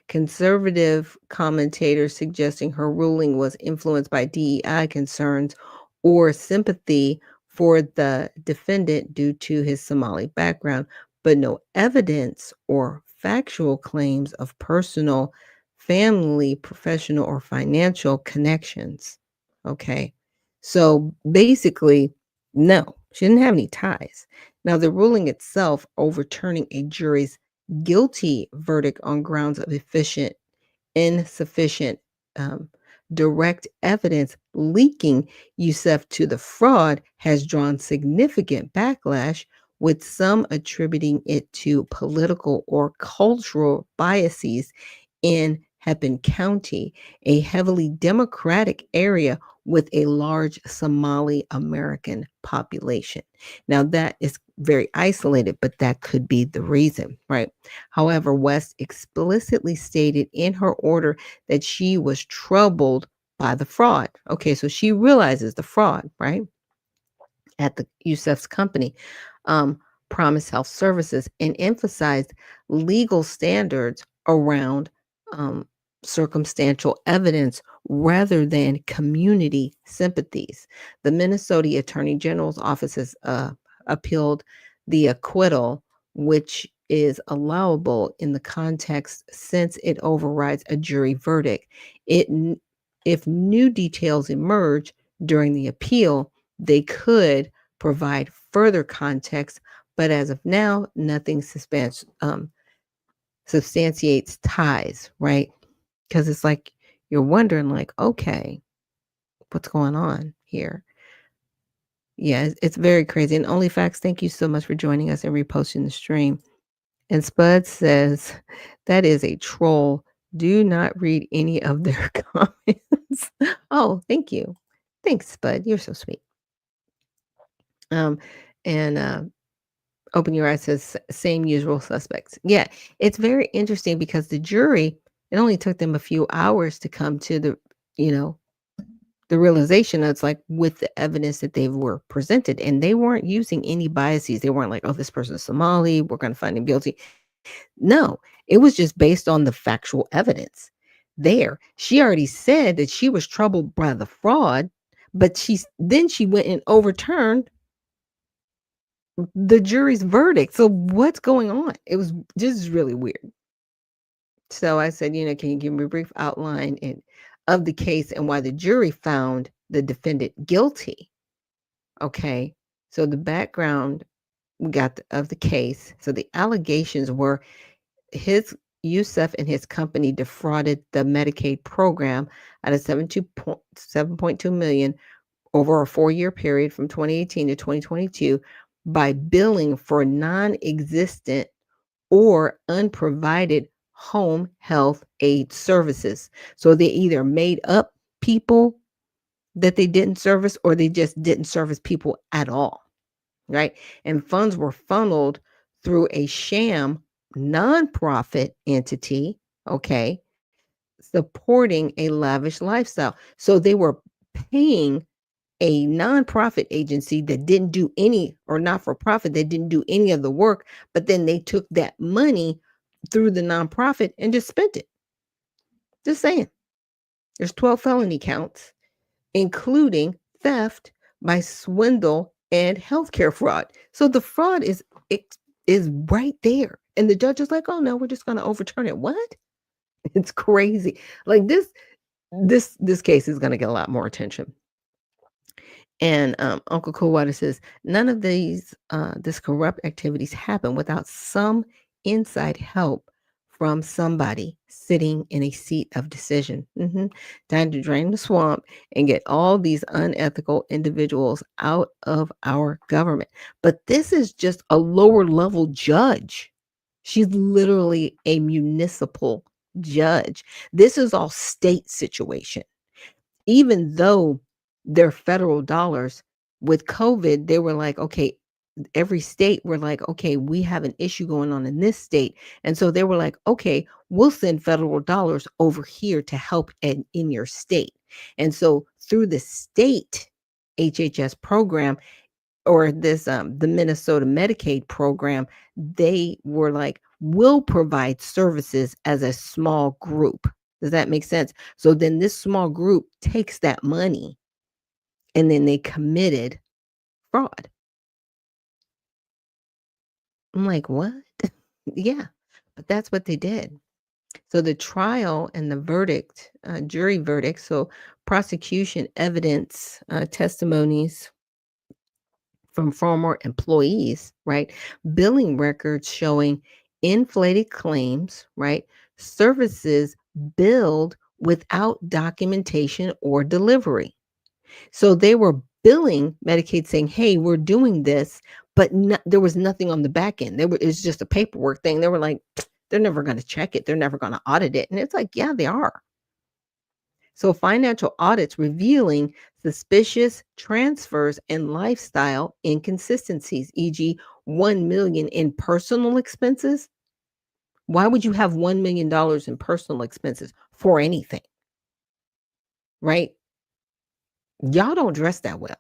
Conservative commentators suggesting her ruling was influenced by DEI concerns or sympathy for the defendant due to his Somali background, but no evidence or factual claims of personal, family, professional, or financial connections. Okay. So basically, no, she didn't have any ties. Now, the ruling itself overturning a jury's guilty verdict on grounds of insufficient direct evidence leaking Youssef to the fraud has drawn significant backlash, with some attributing it to political or cultural biases in Hepburn County, a heavily Democratic area with a large Somali American population. Now, that is very isolated, but that could be the reason, right? However, West explicitly stated in her order that she was troubled by the fraud. Okay, so she realizes the fraud, right? At the Youssef's company, Promise Health Services, and emphasized legal standards around circumstantial evidence rather than community sympathies. The Minnesota Attorney General's office has appealed the acquittal, which is allowable in the context since it overrides a jury verdict. If new details emerge during the appeal, they could provide further context, but as of now, nothing substantiates ties, right? Because it's like you're wondering, like, okay, what's going on here? Yeah, it's very crazy. And OnlyFacts, thank you so much for joining us and reposting the stream. And Spud says, that is a troll. Do not read any of their comments. Oh, thank you. Thanks, Spud. You're so sweet. And Open Your Eyes says, same usual suspects. Yeah, it's very interesting because the jury, it only took them a few hours to come to the realization that's like with the evidence that they were presented, and they weren't using any biases. They weren't like, oh, this person's Somali, we're going to find him guilty. No, it was just based on the factual evidence. There, she already said that she was troubled by the fraud, but she went and overturned the jury's verdict. So what's going on? It was just really weird. So I said, can you give me a brief outline of the case and why the jury found the defendant guilty? Okay. So the background we got of the case. So the allegations were Yusuf and his company defrauded the Medicaid program at a 7.2 million over a 4-year period from 2018 to 2022 by billing for non-existent or unprovided home health aid services. So they either made up people that they didn't service, or they just didn't service people at all, right? And funds were funneled through a sham nonprofit entity, okay, supporting a lavish lifestyle. So they were paying a nonprofit agency that didn't do any, or not for profit, that didn't do any of the work, but then they took that money through the nonprofit and just spent it. Just saying. There's 12 felony counts, including theft by swindle and healthcare fraud. So the fraud is right there. And the judge is like, oh no, we're just going to overturn it. What? It's crazy. Like this case is going to get a lot more attention. And Uncle Coolwater says, none of this corrupt activities happen without some inside help from somebody sitting in a seat of decision. Time to drain the swamp and get all these unethical individuals out of our government. But this is just a lower level judge. She's literally a municipal judge. This is all state situation. Even though they're federal dollars, with COVID, they were like, okay, every state were like, okay, we have an issue going on in this state. And so they were like, okay, we'll send federal dollars over here to help in your state. And so through the state HHS program, or this the Minnesota Medicaid program, they were like, we'll provide services as a small group. Does that make sense? So then this small group takes that money and then they committed fraud. I'm like, what? Yeah, but that's what they did. So the trial and the verdict, jury verdict, so prosecution evidence, testimonies from former employees, right? Billing records showing inflated claims, right? Services billed without documentation or delivery. So they were billing Medicaid saying, hey, we're doing this, but there was nothing on the back end. It's just a paperwork thing. They were like, they're never going to check it. They're never going to audit it. And it's like, yeah, they are. So financial audits revealing suspicious transfers and lifestyle inconsistencies, e.g., $1 million in personal expenses. Why would you have $1 million in personal expenses for anything? Right? Y'all don't dress that well.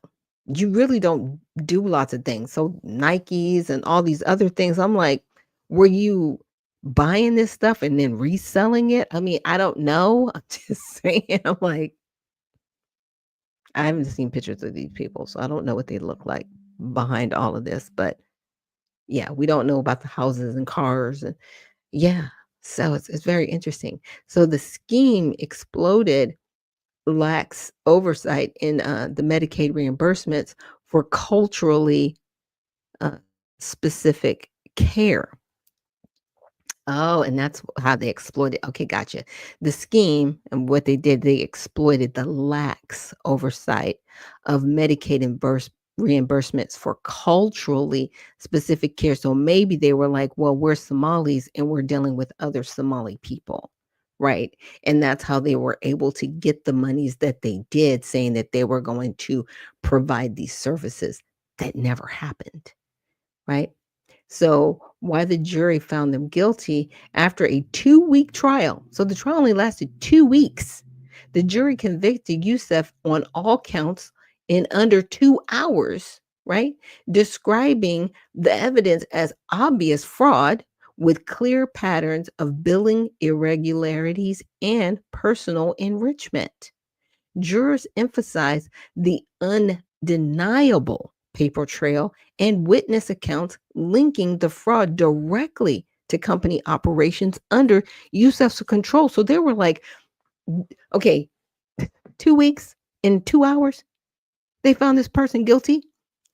You really don't do lots of things. So Nikes and all these other things, I'm like, were you buying this stuff and then reselling it? I mean, I don't know. I'm just saying. I'm like, I haven't seen pictures of these people, so I don't know what they look like behind all of this. But yeah, we don't know about the houses and cars. And yeah, so it's very interesting. So the scheme exploded, lacks oversight in the Medicaid reimbursements for culturally specific care. Oh, and that's how they exploited. Okay, gotcha. The scheme and what they did, they exploited the lax oversight of Medicaid reimbursements for culturally specific care. So maybe they were like, well, we're Somalis and we're dealing with other Somali people, right? And that's how they were able to get the monies that they did, saying that they were going to provide these services. That never happened, right? So why the jury found them guilty after a 2-week trial. So the trial only lasted 2 weeks. The jury convicted Youssef on all counts in under 2 hours, right? Describing the evidence as obvious fraud with clear patterns of billing irregularities and personal enrichment. Jurors emphasized the undeniable paper trail and witness accounts linking the fraud directly to company operations under Youssef's control. So they were like, okay, 2 weeks in 2 hours, they found this person guilty.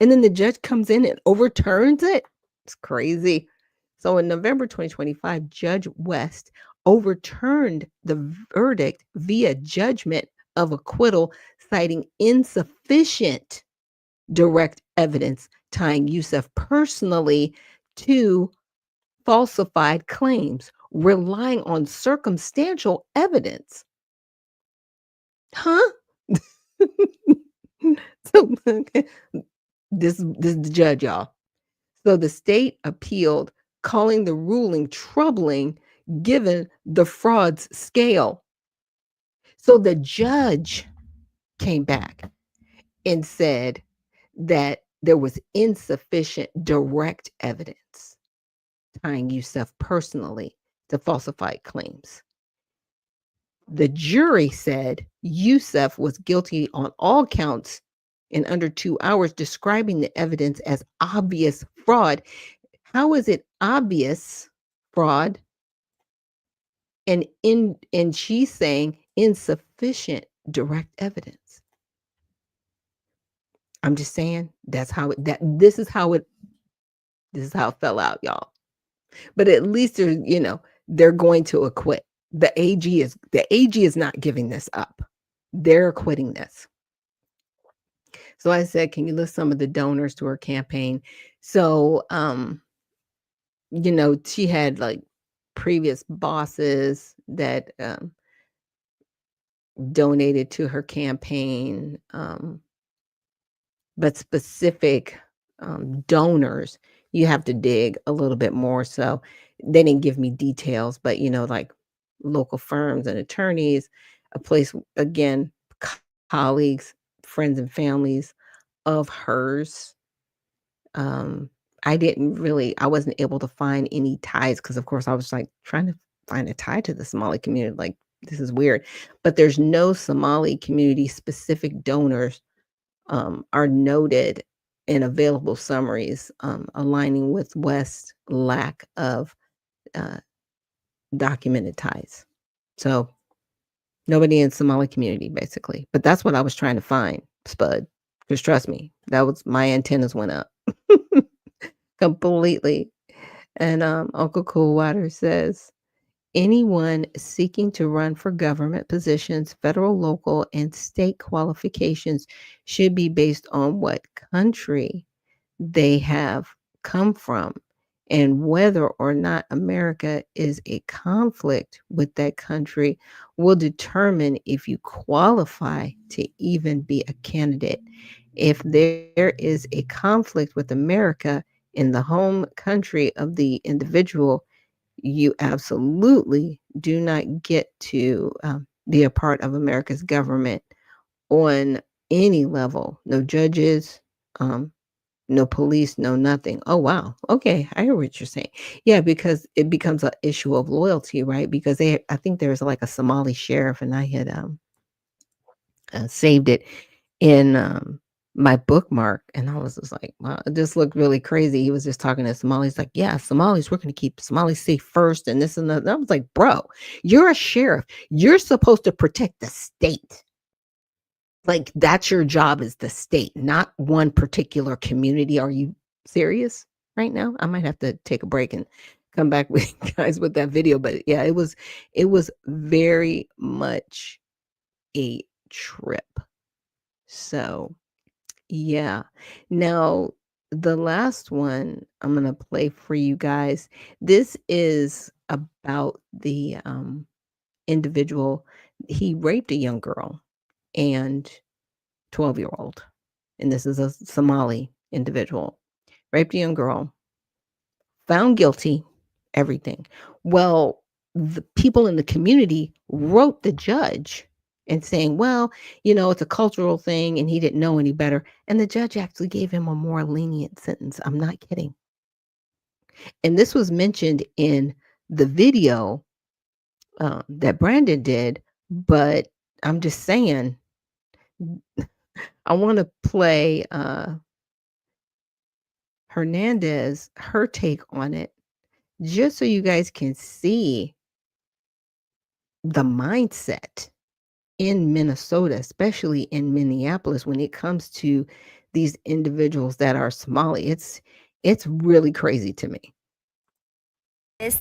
And then the judge comes in and overturns it. It's crazy. So in November 2025, Judge West overturned the verdict via judgment of acquittal, citing insufficient direct evidence tying Youssef personally to falsified claims, relying on circumstantial evidence. Huh? So okay. This is the judge, y'all. So the state appealed, calling the ruling troubling given the fraud's scale. So the judge came back and said that there was insufficient direct evidence tying Youssef personally to falsified claims. The jury said Youssef was guilty on all counts in under 2 hours, describing the evidence as obvious fraud. How is it obvious fraud? And she's saying insufficient direct evidence. I'm just saying this is how it fell out, y'all. But at least they're going to acquit. The AG is not giving this up. They're acquitting this. So I said, can you list some of the donors to her campaign? So she had like previous bosses that donated to her campaign, but specific donors, you have to dig a little bit more. So they didn't give me details, but like local firms and attorneys, a place, again, colleagues, friends and families of hers. I wasn't able to find any ties because, of course, I was like trying to find a tie to the Somali community. Like, this is weird. But there's no Somali community specific donors are noted in available summaries, aligning with West's lack of documented ties. So nobody in Somali community, basically. But that's what I was trying to find, Spud. Because trust me, that was my antennas went up completely. And Uncle Coolwater says, anyone seeking to run for government positions, federal, local, and state qualifications should be based on what country they have come from and whether or not America is a conflict with that country will determine if you qualify to even be a candidate. If there is a conflict with America in the home country of the individual, you absolutely do not get to be a part of America's government on any level. No judges, no police, no nothing. Oh, wow. Okay, I hear what you're saying. Yeah, because it becomes an issue of loyalty, right? Because I think there's like a Somali sheriff, and I had saved it in my bookmark, and I was just like, wow, it just looked really crazy. He was just talking to Somalis, like, yeah, Somalis, we're going to keep Somalis safe first, and this and that. And I was like, bro, you're a sheriff. You're supposed to protect the state. Like, that's your job, is the state, not one particular community. Are you serious right now? I might have to take a break and come back with you guys with that video. But yeah, it was very much a trip. So Yeah. Now, the last one I'm gonna play for you guys. This is about the individual. He raped a young girl and 12-year-old, and this is a Somali individual. Raped a young girl, found guilty, everything. Well, the people in the community wrote the judge and saying, well, it's a cultural thing and he didn't know any better. And the judge actually gave him a more lenient sentence. I'm not kidding. And this was mentioned in the video that Brandon did, but I'm just saying, I want to play Hernandez, her take on it, just so you guys can see the mindset in Minnesota, especially in Minneapolis, when it comes to these individuals that are Somali. It's really crazy to me. Is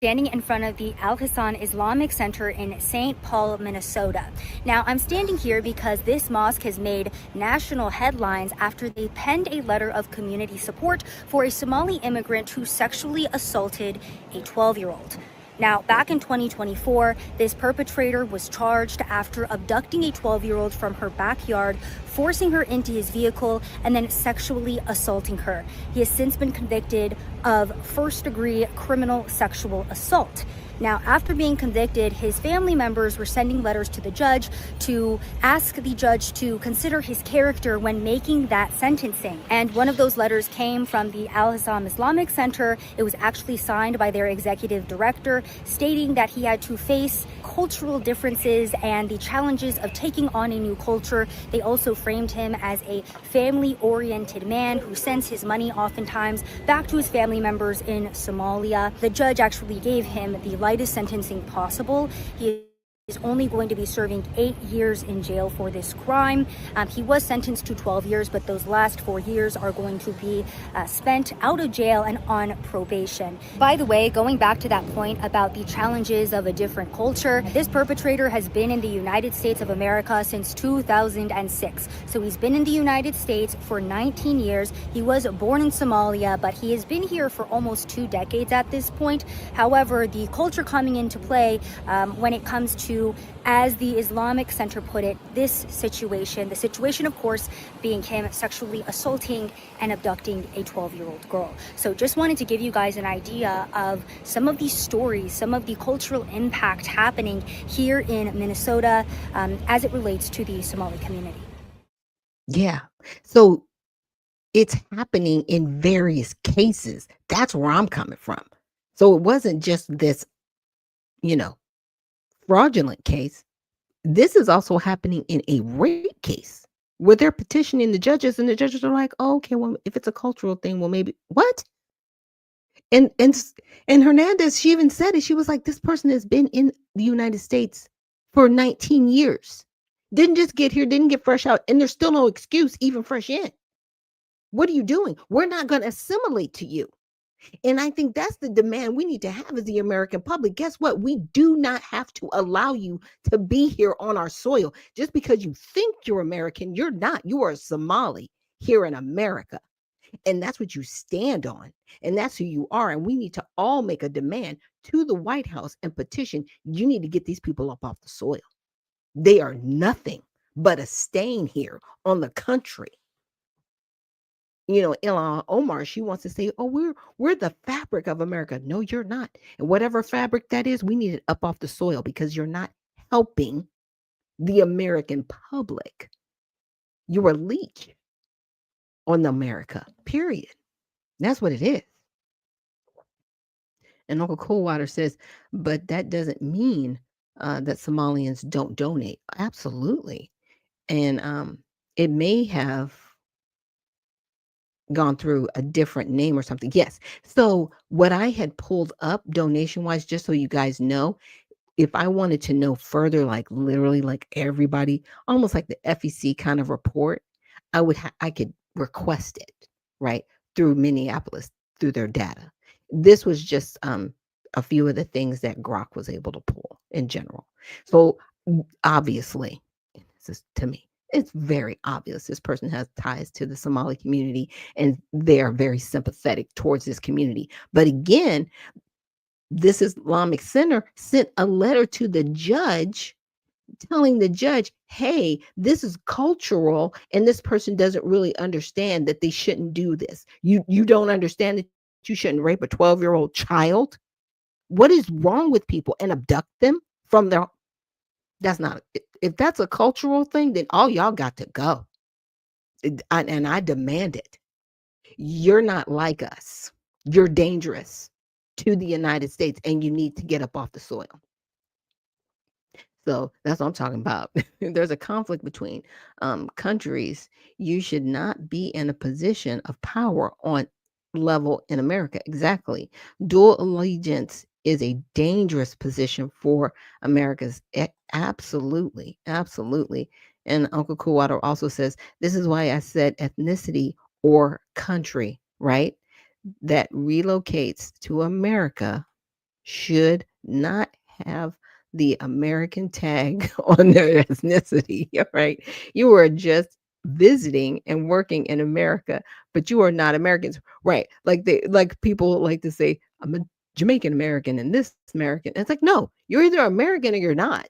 standing in front of the Al Hassan Islamic Center in St. Paul, Minnesota. Now, I'm standing here because this mosque has made national headlines after they penned a letter of community support for a Somali immigrant who sexually assaulted a 12-year-old. Now, back in 2024, this perpetrator was charged after abducting a 12-year-old from her backyard, forcing her into his vehicle, and then sexually assaulting her. He has since been convicted of first-degree criminal sexual assault. Now, after being convicted, his family members were sending letters to the judge to ask the judge to consider his character when making that sentencing. And one of those letters came from the Al Hassan Islamic Center. It was actually signed by their executive director, stating that he had to face cultural differences and the challenges of taking on a new culture. They also framed him as a family-oriented man who sends his money oftentimes back to his family members in Somalia. The judge actually gave him the lightest sentencing possible. He is only going to be serving 8 years in jail for this crime. He was sentenced to 12 years, but those last 4 years are going to be spent out of jail and on probation. By the way, going back to that point about the challenges of a different culture, this perpetrator has been in the United States of America since 2006. So he's been in the United States for 19 years. He was born in Somalia, but he has been here for almost 2 decades at this point. However, the culture coming into play when it comes to, as the Islamic Center put it, this situation, the situation, of course, being him sexually assaulting and abducting a 12-year-old girl. So just wanted to give you guys an idea of some of these stories, some of the cultural impact happening here in Minnesota as it relates to the Somali community. Yeah. So it's happening in various cases. That's where I'm coming from. So it wasn't just this, fraudulent case. This is also happening in a rape case where they're petitioning the judges and the judges are like, oh, okay, well, if it's a cultural thing, well, maybe what? And Hernandez, she even said it. She was like, this person has been in the United States for 19 years. Didn't just get here, didn't get fresh out, and there's still no excuse, even fresh in. What are you doing? We're not going to assimilate to you. And I think that's the demand we need to have as the American public. Guess what? We do not have to allow you to be here on our soil. Just because you think you're American, you're not. You are a Somali here in America. And that's what you stand on. And that's who you are. And we need to all make a demand to the White House and petition. You need to get these people up off the soil. They are nothing but a stain here on the country. Ilhan Omar, she wants to say, oh, we're the fabric of America. No, you're not. And whatever fabric that is, we need it up off the soil because you're not helping the American public. You're a leech on America, period. That's what it is. And Uncle Coldwater says, but that doesn't mean that Somalians don't donate. Absolutely. And it may have gone through a different name or something. Yes. So what I had pulled up donation wise, just so you guys know, if I wanted to know further, like literally like everybody, almost like the FEC kind of report, I could request it, right? Through Minneapolis, through their data. This was just a few of the things that Grok was able to pull in general. So obviously, this is to me, It's very obvious this person has ties to the Somali community and they are very sympathetic towards this community. But again, this Islamic Center sent a letter to the judge telling the judge, hey, this is cultural and this person doesn't really understand that they shouldn't do this. You don't understand that you shouldn't rape a 12-year-old child? What is wrong with people and abduct them from their that's not if that's a cultural thing, then all y'all got to go. And I demand it. You're not like us. You're dangerous to the United States and you need to get up off the soil. So that's what I'm talking about. There's a conflict between countries. You should not be in a position of power on level in America. Exactly. Dual allegiance is a dangerous position for America's. Absolutely. Absolutely. And Uncle Coolwater also says, this is why I said ethnicity or country, right? That relocates to America should not have the American tag on their ethnicity, right? You are just visiting and working in America, but you are not Americans, right? Like people like to say, I'm a Jamaican American and this American. It's like, no, you're either American or you're not.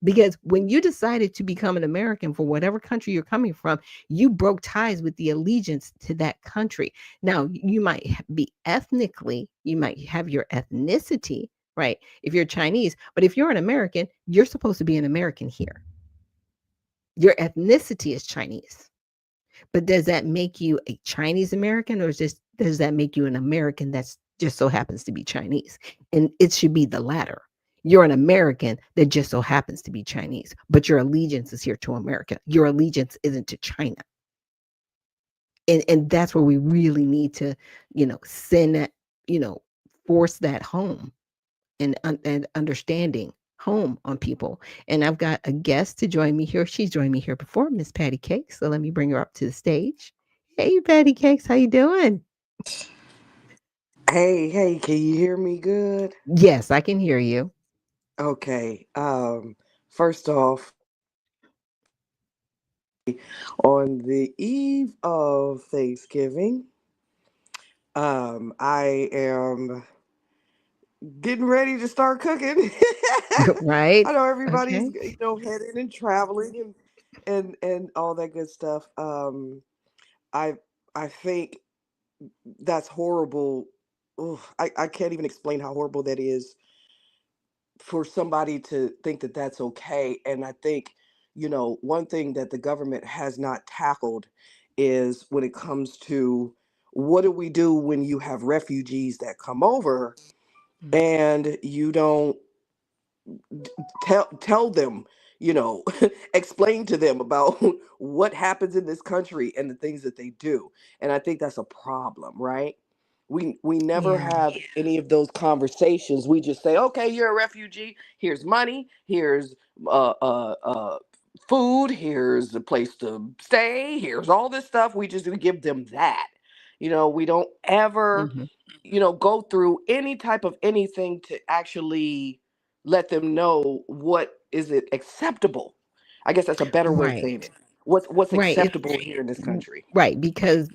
Because when you decided to become an American for whatever country you're coming from, you broke ties with the allegiance to that country. Now, you might be ethnically, you might have your ethnicity, right? If you're Chinese, but if you're an American, you're supposed to be an American here. Your ethnicity is Chinese. But does that make you a Chinese American or does that make you an American that's just so happens to be Chinese? And it should be the latter. You're an American that just so happens to be Chinese, but your allegiance is here to America. Your allegiance isn't to China. And that's where we really need to, send that, force that home and understanding home on people. And I've got a guest to join me here. She's joined me here before, Miss Patty Cakes. So let me bring her up to the stage. Hey, Patty Cakes, how you doing? Hey, can you hear me good? Yes, I can hear you. Okay. First off, on the eve of Thanksgiving, I am getting ready to start cooking. Right. I know everybody's, Okay. heading and traveling and all that good stuff. I I think that's horrible. Ugh, I can't even explain how horrible that is for somebody to think that that's okay. And I think, one thing that the government has not tackled is when it comes to what do we do when you have refugees that come over and you don't tell them, explain to them about what happens in this country and the things that they do. And I think that's a problem, right? We never Yeah. have any of those conversations. We just say, okay, you're a refugee. Here's money. Here's food. Here's a place to stay. Here's all this stuff. We just give them that. We don't ever, Mhm. go through any type of anything to actually let them know what is it acceptable. I guess that's a better way of Right. saying it. What's Right. acceptable here in this country? Right, because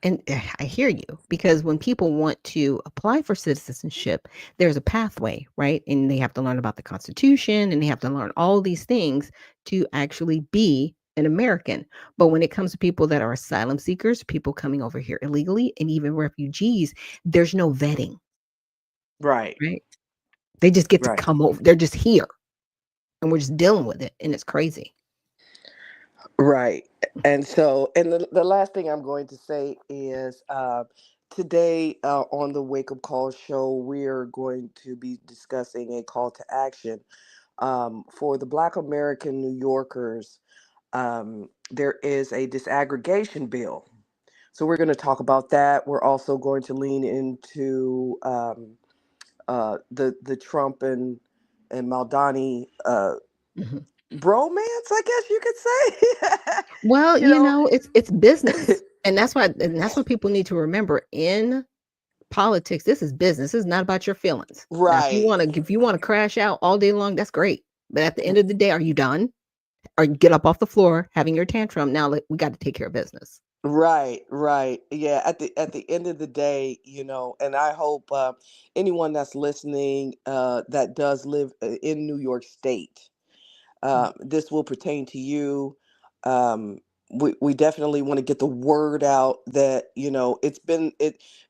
and I hear you because when people want to apply for citizenship, there's a pathway, right? And they have to learn about the Constitution and they have to learn all these things to actually be an American. But when it comes to people that are asylum seekers, people coming over here illegally, and even refugees, there's no vetting, Right. right? They just get to Right. come over. They're just here, and we're just dealing with it, and it's crazy. Right. And so, and the last thing I'm going to say is today on the Wake Up Call show, we're going to be discussing a call to action for the Black American New Yorkers. There is a disaggregation bill. So we're going to talk about that. We're also going to lean into the Trump and Maldani Mhm. bromance, I guess you could say. Well, you know, it's business. And that's what people need to remember in politics. This is business. This is not about your feelings. Now, right. if you want to crash out all day long, that's great. But at the end of the day, are you done? or get up off the floor having your tantrum. Now we got to take care of business. Right, right. Yeah, at the end of the day, and I hope anyone that's listening that does live in New York State, this will pertain to you. Um, we definitely want to get the word out that it's been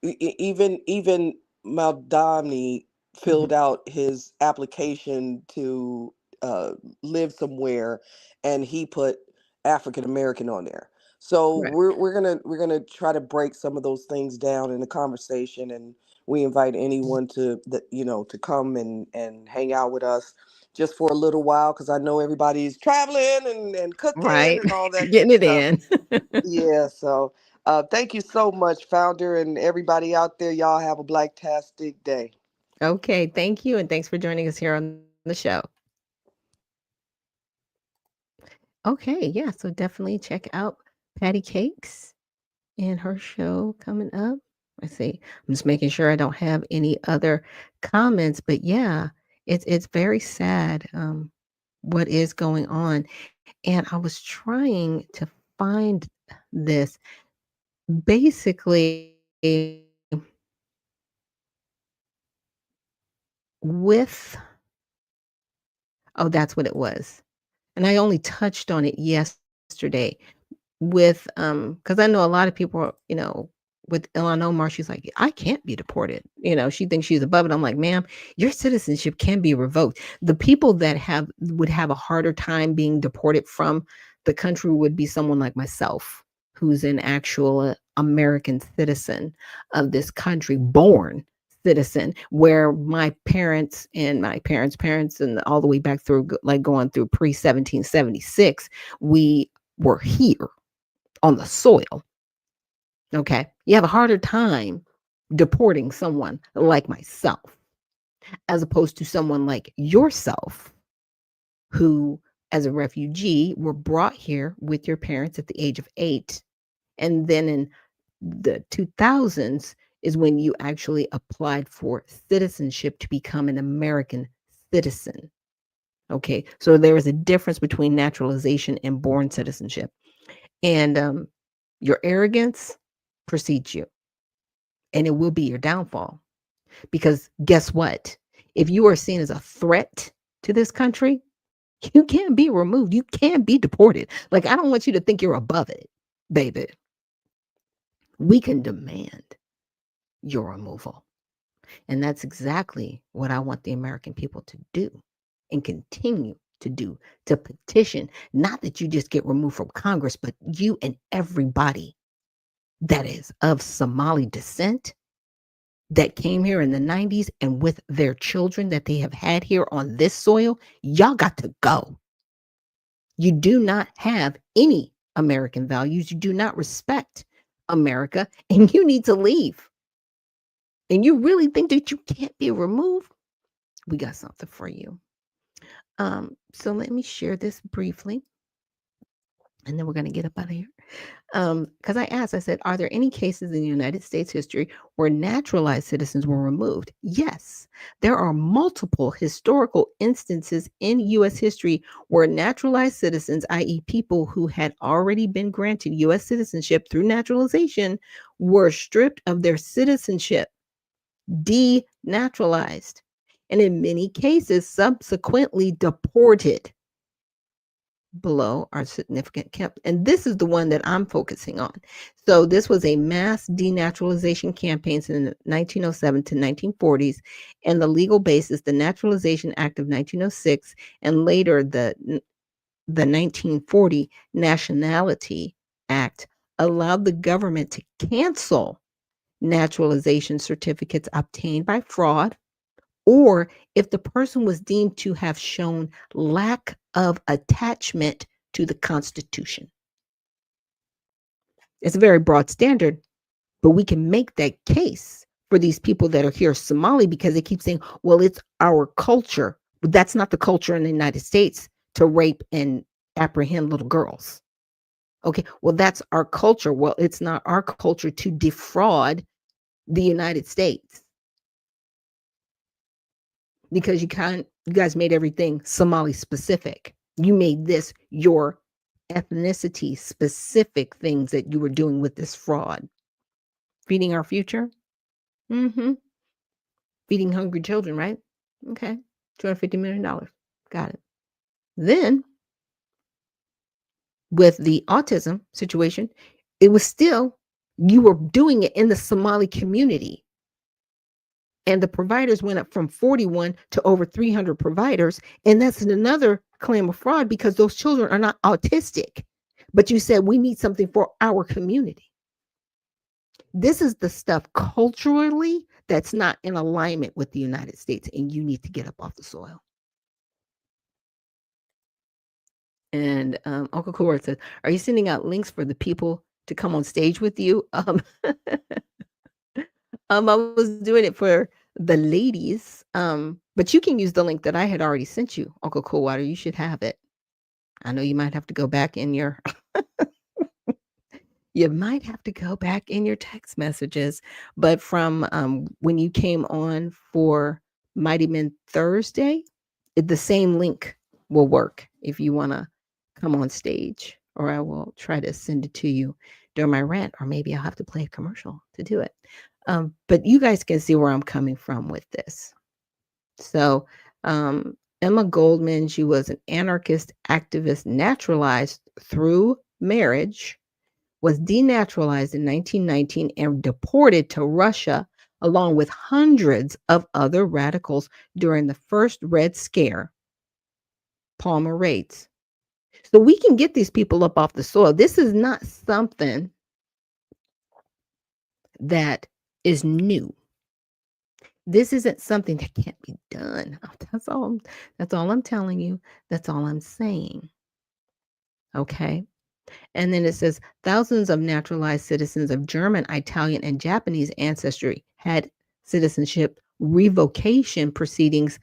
even Maldani filled out his application to live somewhere, and he put African American on there. So Right. we're gonna try to break some of those things down in the conversation, and we invite anyone to come and hang out with us just for a little while, because I know everybody's traveling and cooking Right. and all that good Getting it stuff. in. Yeah, so thank you so much, founder, and everybody out there. Y'all have a blacktastic day. Okay. Thank you. And thanks for joining us here on the show. Okay. Yeah. So definitely check out Patty Cakes and her show coming up. Let's see. I'm just making sure I don't have any other comments, but yeah, it's very sad what is going on. And I was trying to find this. Basically, with oh, that's what it was. And I only touched on it yesterday with because I know a lot of people are, with Ilhan Omar, she's like, I can't be deported. She thinks she's above it. I'm like, ma'am, your citizenship can be revoked. The people that would have a harder time being deported from the country would be someone like myself, who's an actual American citizen of this country, born citizen, where my parents and my parents' parents and all the way back through, like going through pre 1776, we were here on the soil. Okay. You have a harder time deporting someone like myself as opposed to someone like yourself who, as a refugee, were brought here with your parents at the age of 8. And then in the 2000s is when you actually applied for citizenship to become an American citizen. Okay. So there is a difference between naturalization and born citizenship. And your arrogance precedes you, and it will be your downfall. Because guess what? If you are seen as a threat to this country, you can't be removed. You can't be deported. Like, I don't want you to think you're above it, baby. We can demand your removal. And that's exactly what I want the American people to do and continue to do, to petition. Not that you just get removed from Congress, but you and everybody that is of Somali descent that came here in the 90s and with their children that they have had here on this soil, y'all got to go. You do not have any American values. You do not respect America, and you need to leave. And you really think that you can't be removed? We got something for you. So let me share this briefly, and then we're going to get up out of here. Because I said, are there any cases in the United States history where naturalized citizens were removed? Yes, there are multiple historical instances in U.S. history where naturalized citizens, i.e., people who had already been granted U.S. citizenship through naturalization, were stripped of their citizenship, denaturalized, and in many cases, subsequently deported. Below are significant camp, and this is the one that I'm focusing on. So this was a mass denaturalization campaigns in the 1907 to 1940s, and the legal basis, the Naturalization Act of 1906, and later the 1940 Nationality Act allowed the government to cancel naturalization certificates obtained by fraud, or if the person was deemed to have shown lack of attachment to the Constitution. It's a very broad standard, but we can make that case for these people that are here Somali because they keep saying, well, it's our culture. But that's not the culture in the United States to rape and apprehend little girls. Okay, well, that's our culture. Well, it's not our culture to defraud the United States. Because you guys made everything Somali specific. You made this your ethnicity specific things that you were doing with this fraud. Feeding our future? Mm-hmm. Feeding hungry children, right? Okay. $250 million. Got it. Then with the autism situation, it was still, you were doing it in the Somali community. And the providers went up from 41 to over 300 providers. And that's another claim of fraud because those children are not autistic. But you said we need something for our community. This is the stuff culturally that's not in alignment with the United States, and you need to get up off the soil. And Uncle Kowart says, are you sending out links for the people to come on stage with you? I was doing it for the ladies, but you can use the link that I had already sent you, Uncle Coolwater. You should have it. I know you might have to go back in your you might have to go back in your text messages, but from when you came on for Mighty Men Thursday, the same link will work if you want to come on stage, or I will try to send it to you during my rant, or maybe I'll have to play a commercial to do it. But you guys can see where I'm coming from with this. So Emma Goldman, she was an anarchist activist naturalized through marriage, was denaturalized in 1919 and deported to Russia along with hundreds of other radicals during the first Red Scare, Palmer raids. So we can get these people up off the soil. This is not something that is new. This isn't something that can't be done. That's all I'm telling you. That's all I'm saying. Okay. And then it says thousands of naturalized citizens of German, Italian, and Japanese ancestry had citizenship revocation proceedings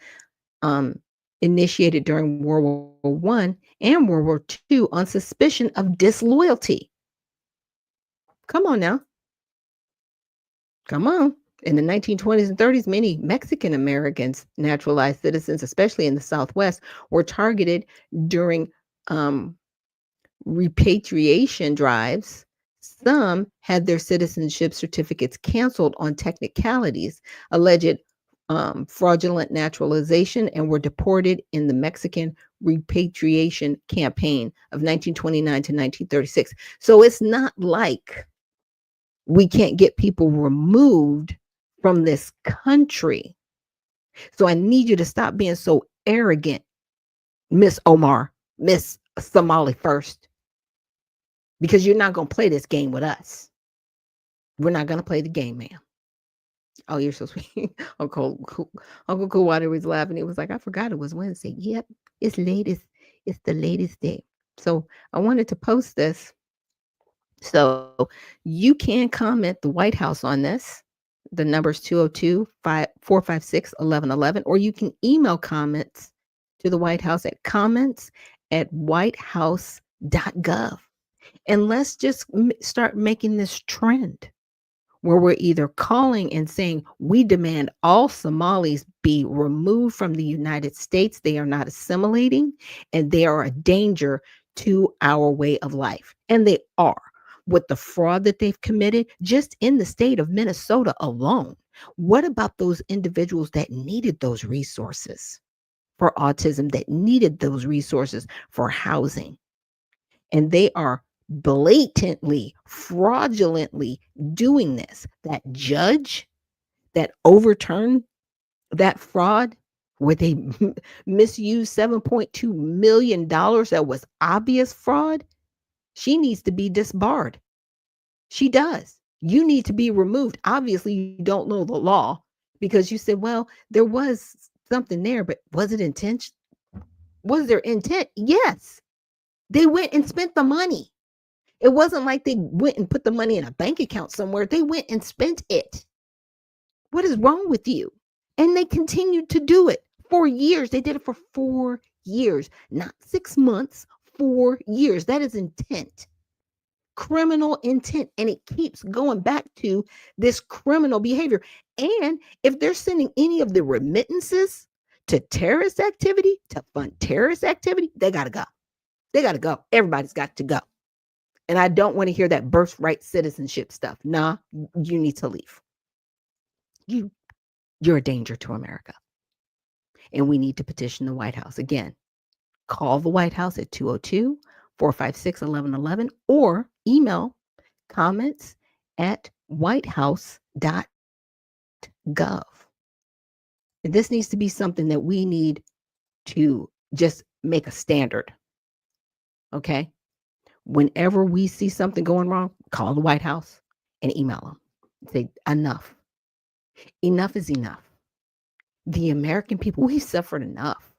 initiated during World War I and World War II on suspicion of disloyalty. Come on now. Come on. In the 1920s and 30s, many Mexican Americans, naturalized citizens, especially in the Southwest, were targeted during repatriation drives. Some had their citizenship certificates canceled on technicalities, alleged fraudulent naturalization, and were deported in the Mexican repatriation campaign of 1929 to 1936. So it's not like we can't get people removed from this country. So I need you to stop being so arrogant, Miss Omar, Miss Somali First, because you're not going to play this game with us. We're not going to play the game, ma'am. Oh, you're so sweet. Uncle Coolwater was laughing. He was like, I forgot it was Wednesday. Yep, it's the latest day. So I wanted to post this. So you can comment the White House on this. The number is 202-456-1111, or you can email comments to the White House at comments@whitehouse.gov. And let's just start making this trend where we're either calling and saying, we demand all Somalis be removed from the United States. They are not assimilating and they are a danger to our way of life. And they are. With the fraud that they've committed just in the state of Minnesota alone. What about those individuals that needed those resources for autism, that needed those resources for housing? And they are blatantly, fraudulently doing this. That judge that overturned that fraud where they misused $7.2 million that was obvious fraud, she needs to be disbarred. She does. You need to be removed. Obviously, you don't know the law because you said, well, there was something there, but was it intention? Was there intent? Yes. They went and spent the money. It wasn't like they went and put the money in a bank account somewhere. They went and spent it. What is wrong with you? And they continued to do it for years. They did it for 4 years, not 6 months, 4 years. That is intent. Criminal intent, and it keeps going back to this criminal behavior. And if they're sending any of the remittances to terrorist activity, to fund terrorist activity, they got to go. They got to go. Everybody's got to go. And I don't want to hear that birthright citizenship stuff. Nah, you need to leave. You're a danger to America. And we need to petition the White House. Again, call the White House at 202-456-1111 or email comments at whitehouse.gov. And this needs to be something that we need to just make a standard. Okay? Whenever we see something going wrong, call the White House and email them. Say, enough. Enough is enough. The American people, we suffered enough.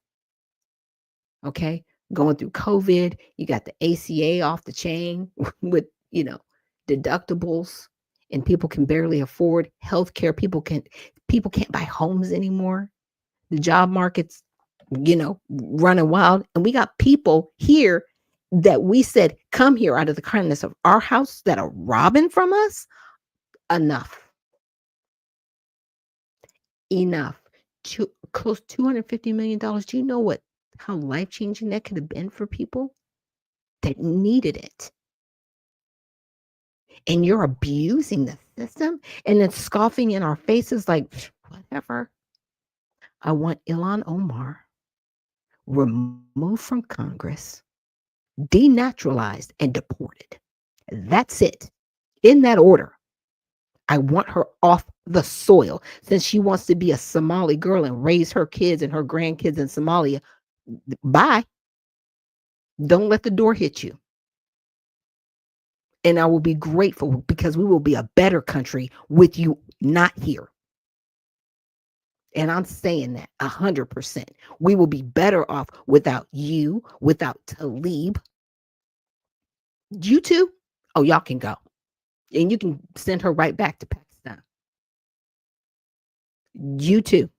Okay? Going through COVID, you got the ACA off the chain with, deductibles, and people can barely afford health care. People can't buy homes anymore. The job market's, running wild. And we got people here that we said, come here out of the kindness of our house that are robbing from us. Enough. Enough. Close $250 million. Do you know how life-changing that could have been for people that needed it? And you're abusing the system and then scoffing in our faces like, whatever. I want Ilhan Omar removed from Congress, denaturalized, and deported. That's it. In that order. I want her off the soil since she wants to be a Somali girl and raise her kids and her grandkids in Somalia. Bye. Don't let the door hit you. And I will be grateful because we will be a better country with you not here. And I'm saying that 100%. We will be better off without you, without Talib. You two, oh, y'all can go. And you can send her right back to Pakistan. You too.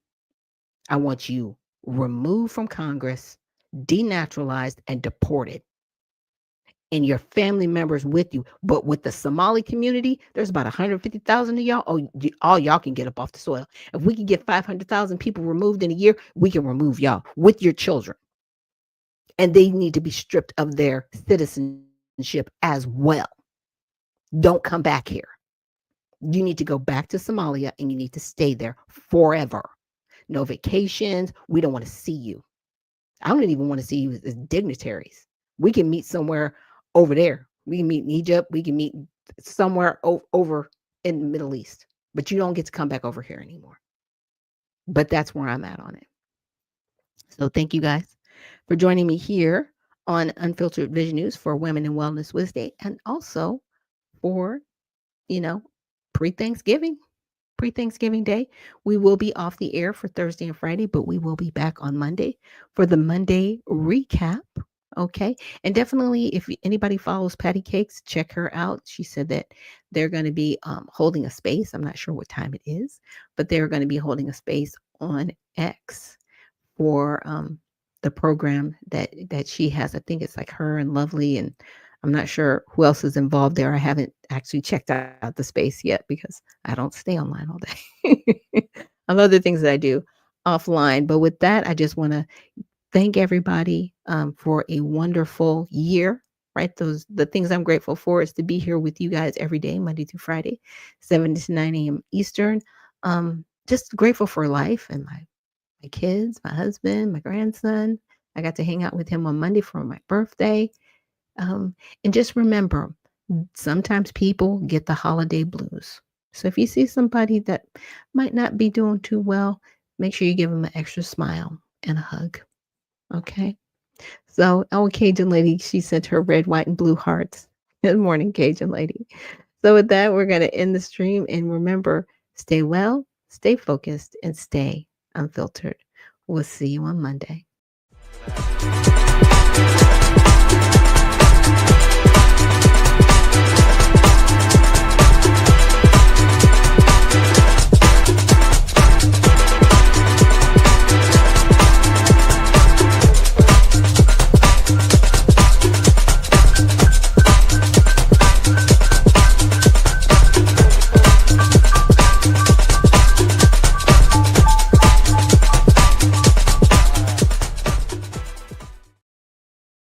I want you removed from Congress, denaturalized, and deported. And your family members with you. But with the Somali community, there's about 150,000 of y'all. Oh, all y'all can get up off the soil. If we can get 500,000 people removed in a year, we can remove y'all with your children. And they need to be stripped of their citizenship as well. Don't come back here. You need to go back to Somalia and you need to stay there forever. No vacations. We don't want to see you. I don't even want to see you as dignitaries. We can meet somewhere over there. We can meet in Egypt. We can meet somewhere over in the Middle East. But you don't get to come back over here anymore. But that's where I'm at on it. So thank you guys for joining me here on Unfiltered Vision News for Women in Wellness Wednesday, and also for, pre-Thanksgiving Day. We will be off the air for Thursday and Friday, but we will be back on Monday for the Monday recap. Okay. And definitely, if anybody follows Patty Cakes, check her out. She said that they're going to be holding a space. I'm not sure what time it is, but they're going to be holding a space on X for the program that she has. I think it's like her and Lovely, and I'm not sure who else is involved there. I haven't actually checked out the space yet because I don't stay online all day. I have other things that I do offline. But with that, I just want to thank everybody for a wonderful year, right? The things I'm grateful for is to be here with you guys every day, Monday through Friday, 7 to 9 a.m. Eastern. Just grateful for life and my kids, my husband, my grandson. I got to hang out with him on Monday for my birthday. And just remember, sometimes people get the holiday blues. So if you see somebody that might not be doing too well, make sure you give them an extra smile and a hug. Okay. So, Cajun Lady, she sent her red, white, and blue hearts. Good morning, Cajun Lady. So with that, we're going to end the stream. And remember, stay well, stay focused, and stay unfiltered. We'll see you on Monday.